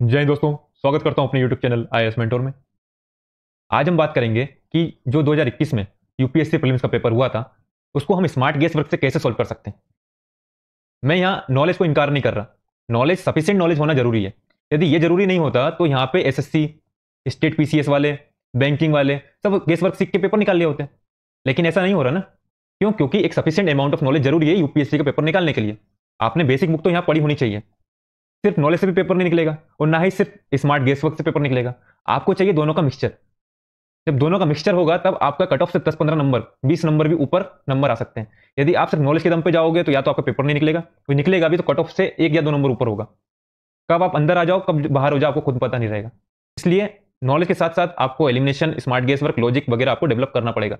जय हिंद दोस्तों, स्वागत करता हूं अपने YouTube चैनल IAS मेंटोर में। आज हम बात करेंगे कि जो 2021 में यूपीएससी प्रीलिम्स का पेपर हुआ था, उसको हम स्मार्ट गेस वर्क से कैसे सॉल्व कर सकते हैं। मैं यहाँ नॉलेज को इनकार नहीं कर रहा, नॉलेज सफिशिएंट नॉलेज होना जरूरी है। यदि ये जरूरी नहीं होता तो यहाँ पे एसएससी, स्टेट पीसीएस वाले, बैंकिंग वाले सब गेस वर्क सीख के पेपर निकाल लिए होते हैं। लेकिन ऐसा नहीं हो रहा ना। क्यों? क्योंकि एक सफिशिएंट अमाउंट ऑफ नॉलेज जरूरी है यूपीएससी का पेपर निकालने के लिए। आपने बेसिक बुक तो यहाँ पढ़ी होनी चाहिए। सिर्फ नॉलेज से भी पेपर नहीं निकलेगा और ना ही सिर्फ स्मार्ट गेस वर्क से पेपर निकलेगा। आपको चाहिए दोनों का मिक्सचर। जब दोनों का मिक्सचर होगा तब आपका कट ऑफ से 10-15 नंबर, 20 नंबर भी ऊपर नंबर आ सकते हैं। यदि आप सिर्फ नॉलेज के दम पे जाओगे तो या तो आपका पेपर नहीं निकलेगा, कोई निकलेगा भी तो कट ऑफ से 1 या 2 नंबर ऊपर होगा। कब आप अंदर आ जाओ कब बाहर हो जाओ आपको खुद पता नहीं रहेगा। इसलिए नॉलेज के साथ साथ आपको elimination, smart guess work, logic वगैरह आपको डेवलप करना पड़ेगा।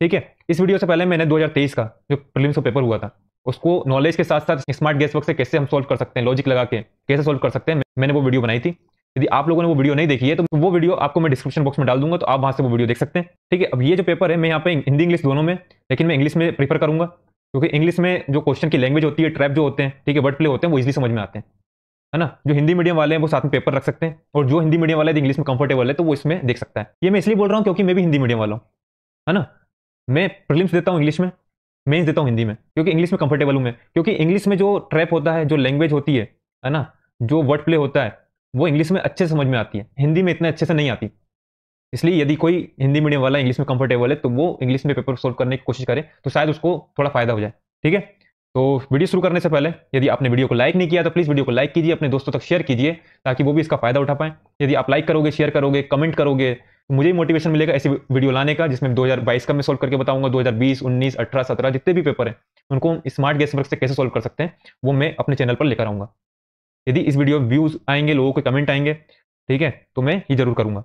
ठीक है। इस वीडियो से पहले मैंने 2023 का जो प्रीलिम्स का पेपर हुआ था उसको नॉलेज के साथ साथ स्मार्ट गेस वर्क से कैसे हम सोल्व कर सकते हैं, लॉजिक लगा के कैसे सोल्व कर सकते हैं, मैंने वो वीडियो बनाई थी। यदि आप लोगों ने वो वीडियो नहीं देखी है तो वो वीडियो आपको मैं डिस्क्रिप्शन बॉक्स में डाल दूंगा, तो आप वहां से वो वीडियो देख सकते हैं। ठीक है। अब ये जो पेपर है मैं यहाँ पे हिंदी इंग्लिश दोनों में, लेकिन मैं इंग्लिश में प्रीफर करूंगा क्योंकि इंग्लिश में जो क्वेश्चन की लैंग्वेज होती है, ट्रैप जो होते हैं, ठीक है, वर्ड प्ले होते हैं, वो इजीली समझ में आते हैं, है ना। जो हिंदी मीडियम वाले हैं वो साथ में पेपर रख सकते हैं, और जो हिंदी मीडियम वाले इंग्लिश में कंफर्टेबल है तो वो इसमें देख सकता है। ये मैं इसलिए बोल रहा हूँ क्योंकि मैं भी हिंदी मीडियम वाला हूँ, है ना। मैं प्रीलिम्स देता हूँ इंग्लिश में, मेंस देता हूँ हिंदी में, क्योंकि इंग्लिश में कंफर्टेबल हूँ मैं। क्योंकि इंग्लिश में जो ट्रैप होता है, जो लैंग्वेज होती है ना, जो वर्ड प्ले होता है, वो इंग्लिश में अच्छे से समझ में आती है, हिंदी में इतने अच्छे से नहीं आती। इसलिए यदि कोई हिंदी मीडियम वाला इंग्लिश में कंफर्टेबल है तो वो इंग्लिश में पेपर सोल्व करने की कोशिश करे तो शायद उसको थोड़ा फायदा हो जाए। ठीक है। तो वीडियो शुरू करने से पहले यदि आपने वीडियो को लाइक नहीं किया तो प्लीज़ वीडियो को लाइक कीजिए, अपने दोस्तों तक शेयर कीजिए ताकि वो भी इसका फायदा उठा पाएं। यदि आप लाइक करोगे, शेयर करोगे, कमेंट करोगे तो मुझे मोटिवेशन मिलेगा ऐसी वीडियो लाने का, जिसमें 2022 का मैं सोल्व करके बताऊंगा, 2020, 19, 18, 17 जितने भी पेपर हैं उनको स्मार्ट गेस वर्क से कैसे सोल्व कर सकते हैं वो मैं अपने चैनल पर लेकर आऊंगा। यदि इस वीडियो व्यूज आएंगे, लोगों के कमेंट आएंगे, ठीक है, तो मैं ये जरूर करूंगा।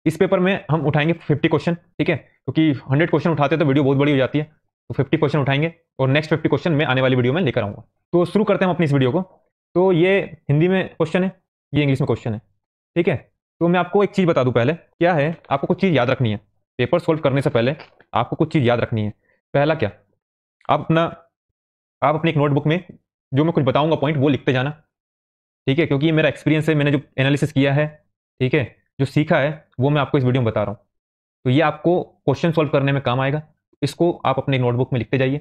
इस पेपर में हम उठाएंगे 50 क्वेश्चन, ठीक है, क्योंकि 100 क्वेश्चन उठाते तो वीडियो बहुत बड़ी हो जाती है, तो 50 क्वेश्चन उठाएंगे और नेक्स्ट 50 क्वेश्चन मैं आने वाली वीडियो में लेकर आऊंगा। तो शुरू करते हैं हम अपनी इस वीडियो को। तो ये हिंदी में क्वेश्चन है, ये इंग्लिश में क्वेश्चन है, ठीक है। तो मैं आपको एक चीज़ बता दूं पहले, क्या है, आपको कुछ चीज़ याद रखनी है पेपर सोल्व करने से पहले। आपको कुछ चीज़ याद रखनी है। पहला क्या, आप अपनी एक नोटबुक में जो मैं कुछ बताऊंगा पॉइंट वो लिखते जाना, ठीक है, क्योंकि ये मेरा एक्सपीरियंस है, मैंने जो एनालिसिस किया है, ठीक है, जो सीखा है वो मैं आपको इस वीडियो में बता रहा हूँ। तो ये आपको क्वेश्चन सॉल्व करने में काम आएगा। इसको आप अपने नोटबुक में लिखते जाइए।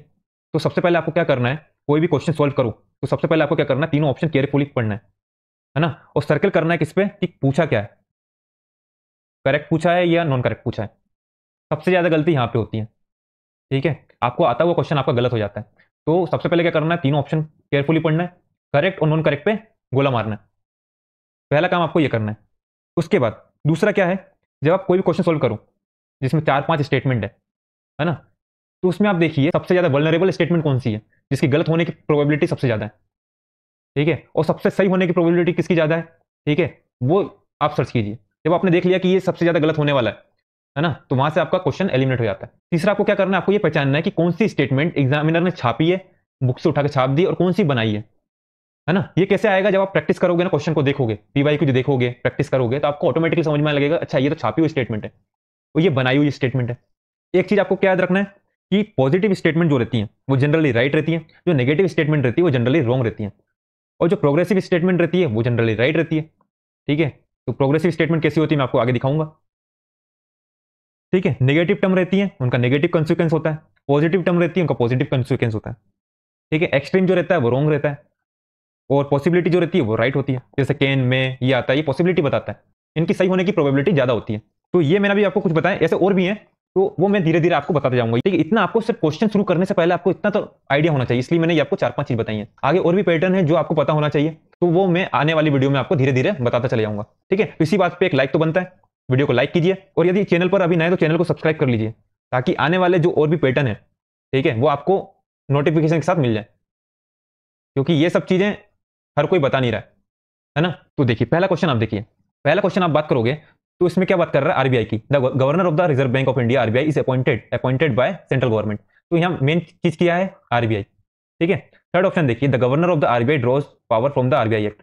तो सबसे पहले आपको क्या करना है, कोई भी क्वेश्चन सॉल्व करो तो सबसे पहले आपको क्या करना है, तीनों ऑप्शन केयरफुली पढ़ना है ना, और सर्कल करना है किस पे, कि पूछा क्या है, करेक्ट पूछा है या नॉन करेक्ट पूछा है। सबसे ज्यादा गलती यहाँ पे होती है, ठीक है, आपको आता हुआ क्वेश्चन आपका गलत हो जाता है। तो सबसे पहले क्या करना है, तीनों ऑप्शन केयरफुली पढ़ना है, करेक्ट और नॉन करेक्ट पे गोला मारना है। पहला काम आपको ये करना है। उसके बाद दूसरा क्या है, जब आप कोई भी क्वेश्चन सॉल्व करो जिसमें 4-5 स्टेटमेंट है ना, तो उसमें आप देखिए सबसे ज्यादा वल्नरेबल स्टेटमेंट कौन सी है, जिसकी गलत होने की प्रोबेबिलिटी सबसे ज्यादा है, ठीक है, और सबसे सही होने की प्रोबेबिलिटी किसकी ज्यादा है, ठीक है, वो आप सर्च कीजिए। जब आपने देख लिया कि ये सबसे ज्यादा गलत होने वाला है ना, तो वहां से आपका क्वेश्चन एलिमिनेट हो जाता है। तीसरा आपको क्या करना है, आपको ये पहचानना है कि कौन सी स्टेटमेंट एग्जामिनर ने छापी है, बुक से उठा के छाप दी, और कौन सी बनाई है ना। ये कैसे आएगा, जब आप प्रैक्टिस करोगे ना, क्वेश्चन को देखोगे, पीवाई को जो देखोगे, प्रैक्टिस करोगे, तो आपको ऑटोमेटिकली समझ में लगेगा, अच्छा ये तो छापी हुई स्टेटमेंट है और ये बनाई हुई स्टेटमेंट है। एक चीज आपको क्या याद रखना है कि पॉजिटिव स्टेटमेंट जो रहती है वो जनरली राइट रहती है, जो नेगेटिव स्टेटमेंट रहती है वो जनरली रॉन्ग रहती है, और जो प्रोग्रेसिव स्टेटमेंट रहती है वो जनरली राइट रहती है, ठीक है। तो प्रोग्रेसिव स्टेटमेंट कैसी होती है मैं आपको आगे दिखाऊंगा, ठीक है। नेगेटिव टर्म रहती है उनका नेगेटिव कंसिक्वेंस होता है, पॉजिटिव टर्म रहती है उनका पॉजिटिव कंसिक्वेंस होता है, ठीक है। एक्सट्रीम जो रहता है वो रॉन्ग रहता है, और पॉसिबिलिटी जो रहती है वो राइट होती है। जैसे कैन में ये आता है, ये पॉसिबिलिटी बताता है, इनकी सही होने की प्रोबेबिलिटी ज्यादा होती है। तो ये मैंने भी आपको कुछ बताया, ऐसे और भी हैं, तो वो मैं धीरे धीरे आपको बताते जाऊंगा, ठीक है। इतना आपको सिर्फ क्वेश्चन शुरू करने से पहले आपको इतना तो आइडिया होना चाहिए, इसलिए मैंने ये आपको 4-5 चीज बताई है। आगे और भी पैटर्न है जो आपको पता होना चाहिए, तो वो मैं आने वाली वीडियो में आपको धीरे धीरे बताता चले जाऊंगा, ठीक है। तो इसी बात पे एक लाइक तो बनता है, वीडियो को लाइक कीजिए, और यदि चैनल पर अभी नए तो चैनल को सब्सक्राइब कर लीजिए, ताकि आने वाले जो और भी पैटर्न है, ठीक है, वो आपको नोटिफिकेशन के साथ मिल जाए, क्योंकि ये सब चीजें हर कोई बता नहीं रहा है ना। तो देखिए पहला क्वेश्चन, आप देखिए पहला क्वेश्चन आप बात करोगे तो इसमें क्या बात कर रहा है, आरबीआई की। The governor of the Reserve Bank of India RBI is appointed by central government. तो यहाँ मेन चीज क्या है, आरबीआई, ठीक है। थर्ड ऑप्शन देखिए, the governor of the RBI draws power from the RBI act.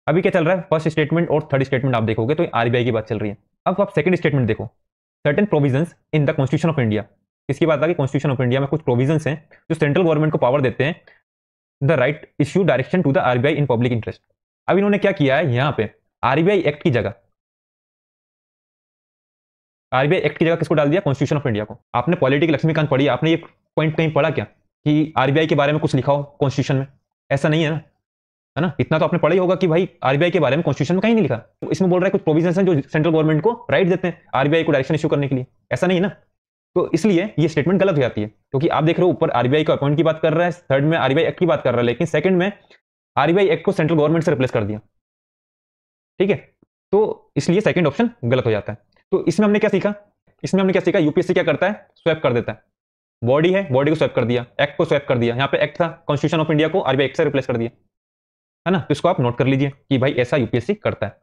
अभी क्या चल रहा है, फर्स्ट स्टेटमेंट और थर्ड स्टेटमेंट आप देखोगे तो आरबीआई की बात चल रही है। अब आप सेकंड स्टेटमेंट देखो, certain provisions in the constitution of India. इसकी बात आ गई, कॉन्स्टिट्यूशन ऑफ इंडिया में कुछ प्रोविजंस हैं जो सेंट्रल गवर्नमेंट को पावर देते हैं the right issue direction to the RBI in public interest. अब इन्होंने क्या किया है यहाँ पे, आरबीआई एक्ट की जगह, आरबीआई एक्ट की जगह किसको डाल दिया, कॉन्स्टिट्यूशन ऑफ इंडिया को। आपने पॉलिटिकल लक्ष्मीकांत पढ़ी, आपने ये पॉइंट कहीं पढ़ा क्या कि आरबीआई के बारे में कुछ लिखा हो कॉन्स्टिट्यूशन में? ऐसा नहीं है ना, है ना? इतना तो आपने पढ़ा ही होगा कि भाई आरबीआई के बारे में कॉन्स्टिट्यूशन में कहीं नहीं लिखा। तो इसमें बोल रहा है कुछ प्रोविजंस हैं जो सेंट्रल गवर्नमेंट को राइट देते हैं आरबीआई को डायरेक्शन इशू करने के लिए, ऐसा नहीं है ना। तो इसलिए ये स्टेटमेंट गलत हो जाती है, क्योंकि आप देख रहे हो ऊपर आरबीआई को अपॉइंट की बात कर रहा है, थर्ड में आरबीआई एक्ट की बात कर रहा है, लेकिन सेकंड में आरबीआई एक्ट को सेंट्रल गवर्नमेंट से रिप्लेस कर दिया। ठीक है, तो इसलिए सेकंड ऑप्शन गलत हो जाता है। तो इसमें हमने क्या सीखा, इसमें हमने क्या सीखा, यूपीएससी क्या करता है, स्वैप कर देता है। बॉडी है, बॉडी को स्वैप कर दिया, एक्ट को स्वैप कर दिया। यहाँ पे एक्ट था, कॉन्स्टिट्यूशन ऑफ इंडिया को आरबीआई एक्ट से रिप्लेस कर दिया, है ना। तो इसको आप नोट कर लीजिए कि भाई ऐसा यूपीएससी करता है।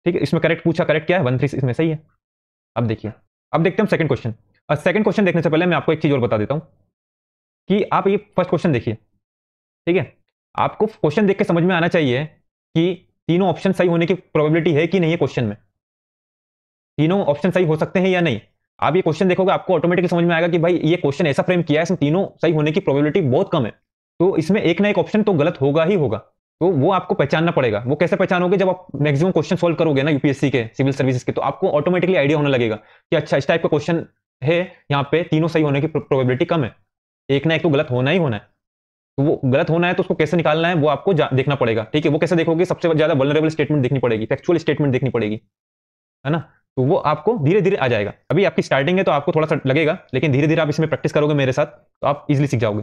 ठीक है, इसमें करेक्ट पूछा, करेक्ट क्या है, 1 3 इसमें सही है। अब देखिए, अब देखते हैं हम सेकंड क्वेश्चन। और सेकंड क्वेश्चन देखने से पहले मैं आपको एक चीज और बता देता हूं कि आप ये फर्स्ट क्वेश्चन देखिए। ठीक है, आपको क्वेश्चन देख के समझ में आना चाहिए कि तीनों ऑप्शन सही होने की प्रोबेबिलिटी है कि नहीं है। क्वेश्चन में तीनों ऑप्शन सही हो सकते हैं या नहीं। आप ये क्वेश्चन देखोगे आपको ऑटोमेटिकली समझ में आएगा कि भाई ये क्वेश्चन ऐसा फ्रेम किया है, इसमें तीनों सही होने की प्रोबेबिलिटी बहुत कम है, तो इसमें एक ना एक ऑप्शन तो गलत होगा ही होगा। तो वो आपको पहचानना पड़ेगा। वो कैसे पहचानोगे, जब आप मैक्सिमम क्वेश्चन सोल्व करोगे ना यूपीएससी के, सिविल सर्विसेज के, तो आपको ऑटोमेटिकली आइडिया होने लगेगा कि अच्छा इस टाइप का क्वेश्चन है, यहाँ पे तीनों सही होने की प्रोबेबिलिटी कम है, एक ना एक तो गलत होना ही होना है। तो वो गलत होना है तो उसको कैसे निकालना है वो आपको देखना पड़ेगा। ठीक है, वो कैसे देखोगे, सबसे ज्यादा वल्नरेबल स्टेटमेंट देखनी पड़ेगी, फैक्चुअल स्टेटमेंट देखनी पड़ेगी, है ना। तो वो आपको धीरे धीरे आ जाएगा। अभी आपकी स्टार्टिंग है तो आपको थोड़ा सा लगेगा, लेकिन धीरे धीरे आप इसमें प्रैक्टिस करोगे मेरे साथ तो आप इजिली सीख जाओगे।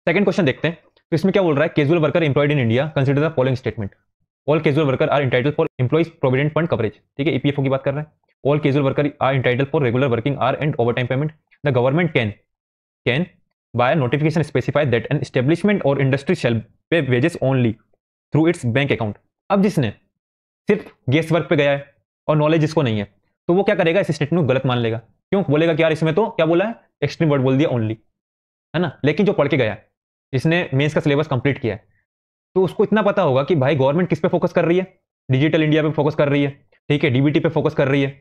सेकंड क्वेश्चन देखते हैं। तो इसमें क्या बोल रहा है, casual worker employed in India consider the following statement, all casual worker are entitled for employees provident fund coverage. ठीक है, ईपीएफओ की बात कर रहे हैं। All casual worker are entitled for regular working hour and over time payment. The government can by notification specify that an establishment और industry shall pay wages only through its bank account. अब जिसने सिर्फ guest work पे गया है और knowledge जिसको नहीं है, तो वो क्या करेगा, इस स्टेटमेंट को गलत मान लेगा। क्यों बोलेगा कि यार इसमें तो क्या बोला है, एक्सट्रीम वर्ड बोल दिया ओनली, है ना। लेकिन जो पढ़ के गया, जिसने मेंस का सिलेबस कंप्लीट किया है, तो उसको इतना पता होगा कि भाई गवर्नमेंट किस पे फोकस कर रही है, डिजिटल इंडिया पे फोकस कर रही है, ठीक है, डीबीटी पे फोकस कर रही है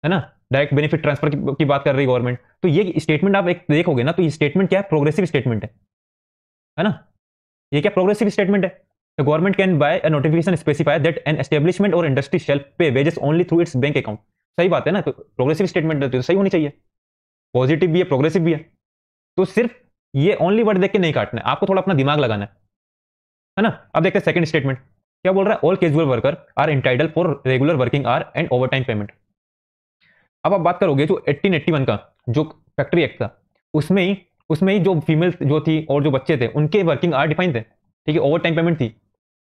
ना, डायरेक्ट बेनिफिट ट्रांसफर की बात कर रही है गवर्नमेंट। तो ये स्टेटमेंट आप एक देखोगे ना, तो ये स्टेटमेंट क्या है, प्रोग्रेसिव स्टेटमेंट है ना। ये क्या प्रोग्रेसिव स्टेटमेंट है। The government can by a notification specify that an establishment or industry shall pay wages only through its bank account। सही बात है ना, तो प्रोग्रेसिव स्टेटमेंट तो सही होनी चाहिए, पॉजिटिव भी है प्रोग्रेसिव भी है। तो सिर्फ ये ओनली वर्ड देख के नहीं काटना है, आपको थोड़ा अपना दिमाग लगाना है ना। अब देखते हैं सेकंड स्टेटमेंट क्या बोल रहा है, all casual worker are entitled for regular working hour and over time payment. अब आप बात करोगे जो 1881 का जो फैक्ट्री एक्ट था, उसमें ही जो फीमेल जो थी और जो बच्चे थे उनके वर्किंग आवर डिफाइन थे। ठीक है, ओवर टाइम पेमेंट थी।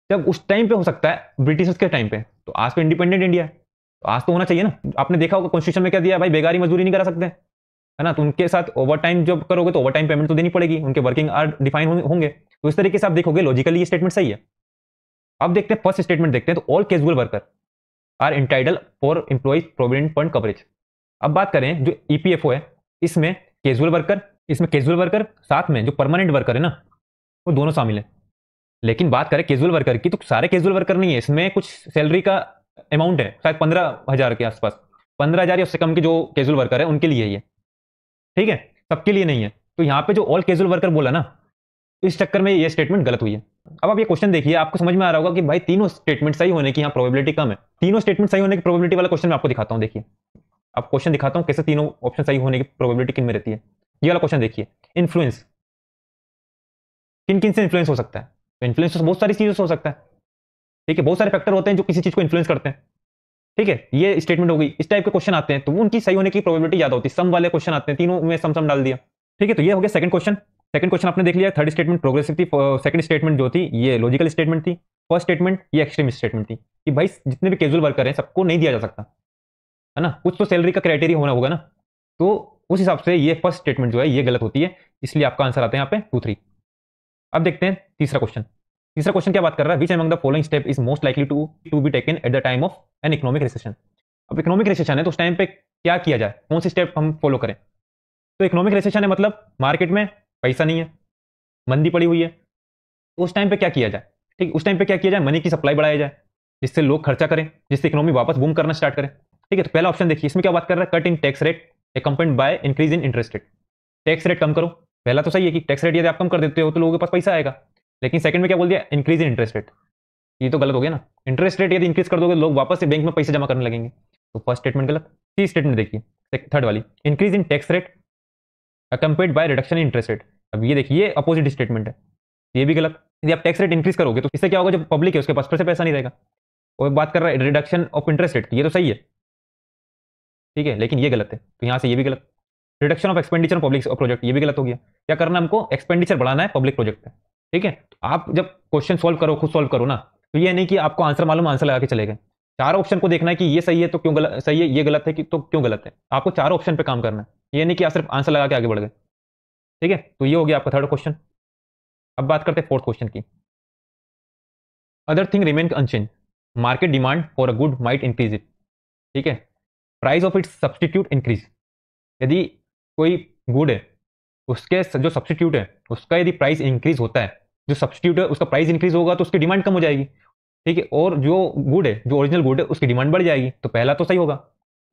जब उस टाइम पे हो सकता है ब्रिटिशर्स के टाइम पे, तो आज तो इंडिपेंडेंट इंडिया है, तो आज तो होना चाहिए ना। आपने देखा होगा कॉन्स्टिट्यूशन में क्या दिया, भाई बेगारी मजदूरी नहीं करा सकते, है ना। तो उनके साथ ओवर टाइम जब करोगे तो ओवर टाइम पेमेंट तो देनी पड़ेगी, उनके वर्किंग आवर डिफाइन होंगे। तो इस तरीके से आप देखोगे लॉजिकली ये स्टेटमेंट सही है। अब देखते हैं फर्स्ट स्टेटमेंट देखते हैं, तो all casual worker are entitled for employees provident fund coverage. अब बात करें जो ईपीएफओ है, इसमें कैजुअल वर्कर साथ में जो परमानेंट वर्कर है ना, वो दोनों शामिल है। लेकिन बात करें कैजुअल वर्कर की, तो सारे कैजुअल वर्कर नहीं है, इसमें कुछ सैलरी का अमाउंट है शायद 15,000 के आसपास, 15,000 या उससे कम के जो कैजुअल वर्कर है उनके लिए ये, ठीक है, सबके लिए नहीं है। तो यहाँ पे जो ऑल कैजुअल वर्कर बोला ना, इस चक्कर में ये स्टेटमेंट गलत हुई है। अब आप ये क्वेश्चन देखिए, आपको समझ में आ रहा होगा कि भाई तीनों स्टेटमेंट सही होने की यहाँ प्रोबेबिलिटी कम है। तीनों स्टेटमेंट सही होने की प्रोबेबिलिटी वाला क्वेश्चन मैं आपको दिखाता हूँ। देखिए, आप क्वेश्चन दिखाता हूँ कैसे तीनों ऑप्शन सही होने की प्रोबेबिलिटी किन में रहती है। ये वाला क्वेश्चन देखिए, इन्फ्लुएंस, किन किन से इन्फ्लुएंस हो सकता है। तो इन्फ्लुएंस तो बहुत सारी चीजों से हो सकता है, ठीक है, बहुत सारे फैक्टर होते हैं जो किसी चीज को इन्फ्लुएंस करते हैं। ठीक है, ये स्टेटमेंट हो गई। इस टाइप के क्वेश्चन आते हैं तो उनकी सही होने की प्रोबेबिलिटी ज्यादा होती है। सम वाले क्वेश्चन आते हैं, तीनों में सम डाल दिया। ठीक है, तो ये हो गया सेकंड क्वेश्चन। सेकंड क्वेश्चन आपने देख लिया। थर्ड स्टेटमेंट प्रोग्रेसिव थी, सेकंड स्टेटमेंट जो थी ये लॉजिकल स्टेटमेंट थी, फर्स्ट स्टेटमेंट ये एक्सट्रीम स्टेटमेंट थी कि भाई जितने भी कैजुअल वर्कर हैं सबको नहीं दिया जा सकता, है ना, कुछ तो सैलरी का क्राइटेरिया होना होगा ना। तो उस हिसाब से ये फर्स्ट स्टेटमेंट जो है ये गलत होती है, इसलिए आपका आंसर आता है यहाँ पे 2 3। अब देखते हैं तीसरा क्वेश्चन। तीसरा क्वेश्चन क्या बात कर रहा है, which among the following step is most likely to be taken at the time of an economic recession. अब इकोनॉमिक रिसेशन है तो उस टाइम पे क्या किया जाए, कौन सी स्टेप हम फॉलो करें। तो इकोनॉमिक रिसेशन है मतलब मार्केट में पैसा नहीं है, मंदी पड़ी हुई है, तो उस टाइम पे क्या किया जाए। ठीक, उस टाइम पे क्या किया जाए, मनी की सप्लाई बढ़ाया जाए जिससे लोग खर्चा करें, जिससे इकोनॉमी वापस बूम करना स्टार्ट करें। ठीक है, तो पहला ऑप्शन देखिए, इसमें क्या बात कर रहा है, cut in tax rate accompanied by increase in interest rate. Tax rate कम करो, पहला तो सही है कि टैक्स रेट यदि आप कम कर देते हो तो लोगों के पास पैसा आएगा। लेकिन सेकंड में क्या बोल दिया, इंक्रीज इन इंटरेस्ट रेट। ये तो गलत हो गया ना, इंटरेस्ट रेट यदि इंक्रीज कर दोगे लोग वापस से बैंक में पैसे जमा करने लगेंगे, तो फर्स्ट स्टेटमेंट गलत। सी स्टेटमेंट देखिए, थर्ड वाली, increase in tax rate अकम्पेड by reduction in interest rate. अब ये देखिए, ये अपोजिट स्टेटमेंट है, ये भी गलत। यदि आप टैक्स रेट इंक्रीज करोगे तो इससे क्या होगा, जो पब्लिक है उसके पास फिर से पैसा नहीं रहेगा। और बात कर रहा है रिडक्शन ऑफ इंटरेस्ट रेट, ये तो सही है, ठीक है, लेकिन ये गलत है, तो यहाँ से ये भी गलत। Reduction of expenditure public project, ये भी गलत हो गया। क्या करना है हमको, एक्सपेंडिचर बढ़ाना है पब्लिक प्रोजेक्ट पे, ठीक है। तो आप जब क्वेश्चन सोल्व करो, खुद सोल्व करो ना, तो ये नहीं कि आपको आंसर मालूम आंसर लगा के चले गए। चार ऑप्शन को देखना है कि ये सही है तो क्यों गलत, सही है ये गलत है कि तो क्यों गलत है, आपको चार ऑप्शन पे काम करना है, ये नहीं कि आप सिर्फ आंसर लगा के आगे बढ़ गए, ठीक है। तो ये हो गया आपका थर्ड क्वेश्चन। अब बात करते हैं फोर्थ क्वेश्चन की। Other thing remain unchange, market demand for a good might increase it, ठीक है, price of its substitute increase. यदि कोई गुड है, उसके जो सब्सटीट्यूट है उसका यदि प्राइस इंक्रीज होता है, जो सब्सटीट्यूट है उसका प्राइस इंक्रीज होगा तो उसकी डिमांड कम हो जाएगी, ठीक है। और जो गुड है, जो ओरिजिनल गुड है, उसकी डिमांड बढ़ जाएगी, तो पहला तो सही होगा,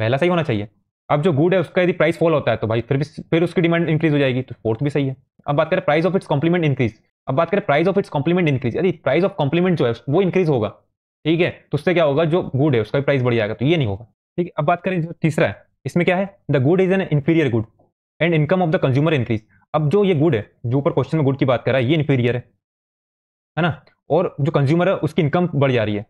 पहला सही होना चाहिए। अब जो गुड है उसका यदि प्राइस फॉल होता है तो भाई फिर उसकी डिमांड इंक्रीज हो जाएगी, तो फोर्थ भी सही है। अब बात करें price of its complement increase. अब बात करें price of its complement increase, यदि प्राइस ऑफ कॉम्प्लीमेंट जो है वो इंक्रीज होगा, ठीक है, तो उससे क्या होगा, जो गुड है उसका भी प्राइस बढ़ जाएगा, तो ये नहीं होगा, ठीक है। अब बात करें जो तीसरा है, इसमें क्या है, the good is an inferior good and income of the consumer increase. अब जो ये गुड है, जो ऊपर क्वेश्चन में गुड की बात कर रहा है, ये इंफीरियर है ना, और जो कंज्यूमर है उसकी इनकम बढ़ जा रही है,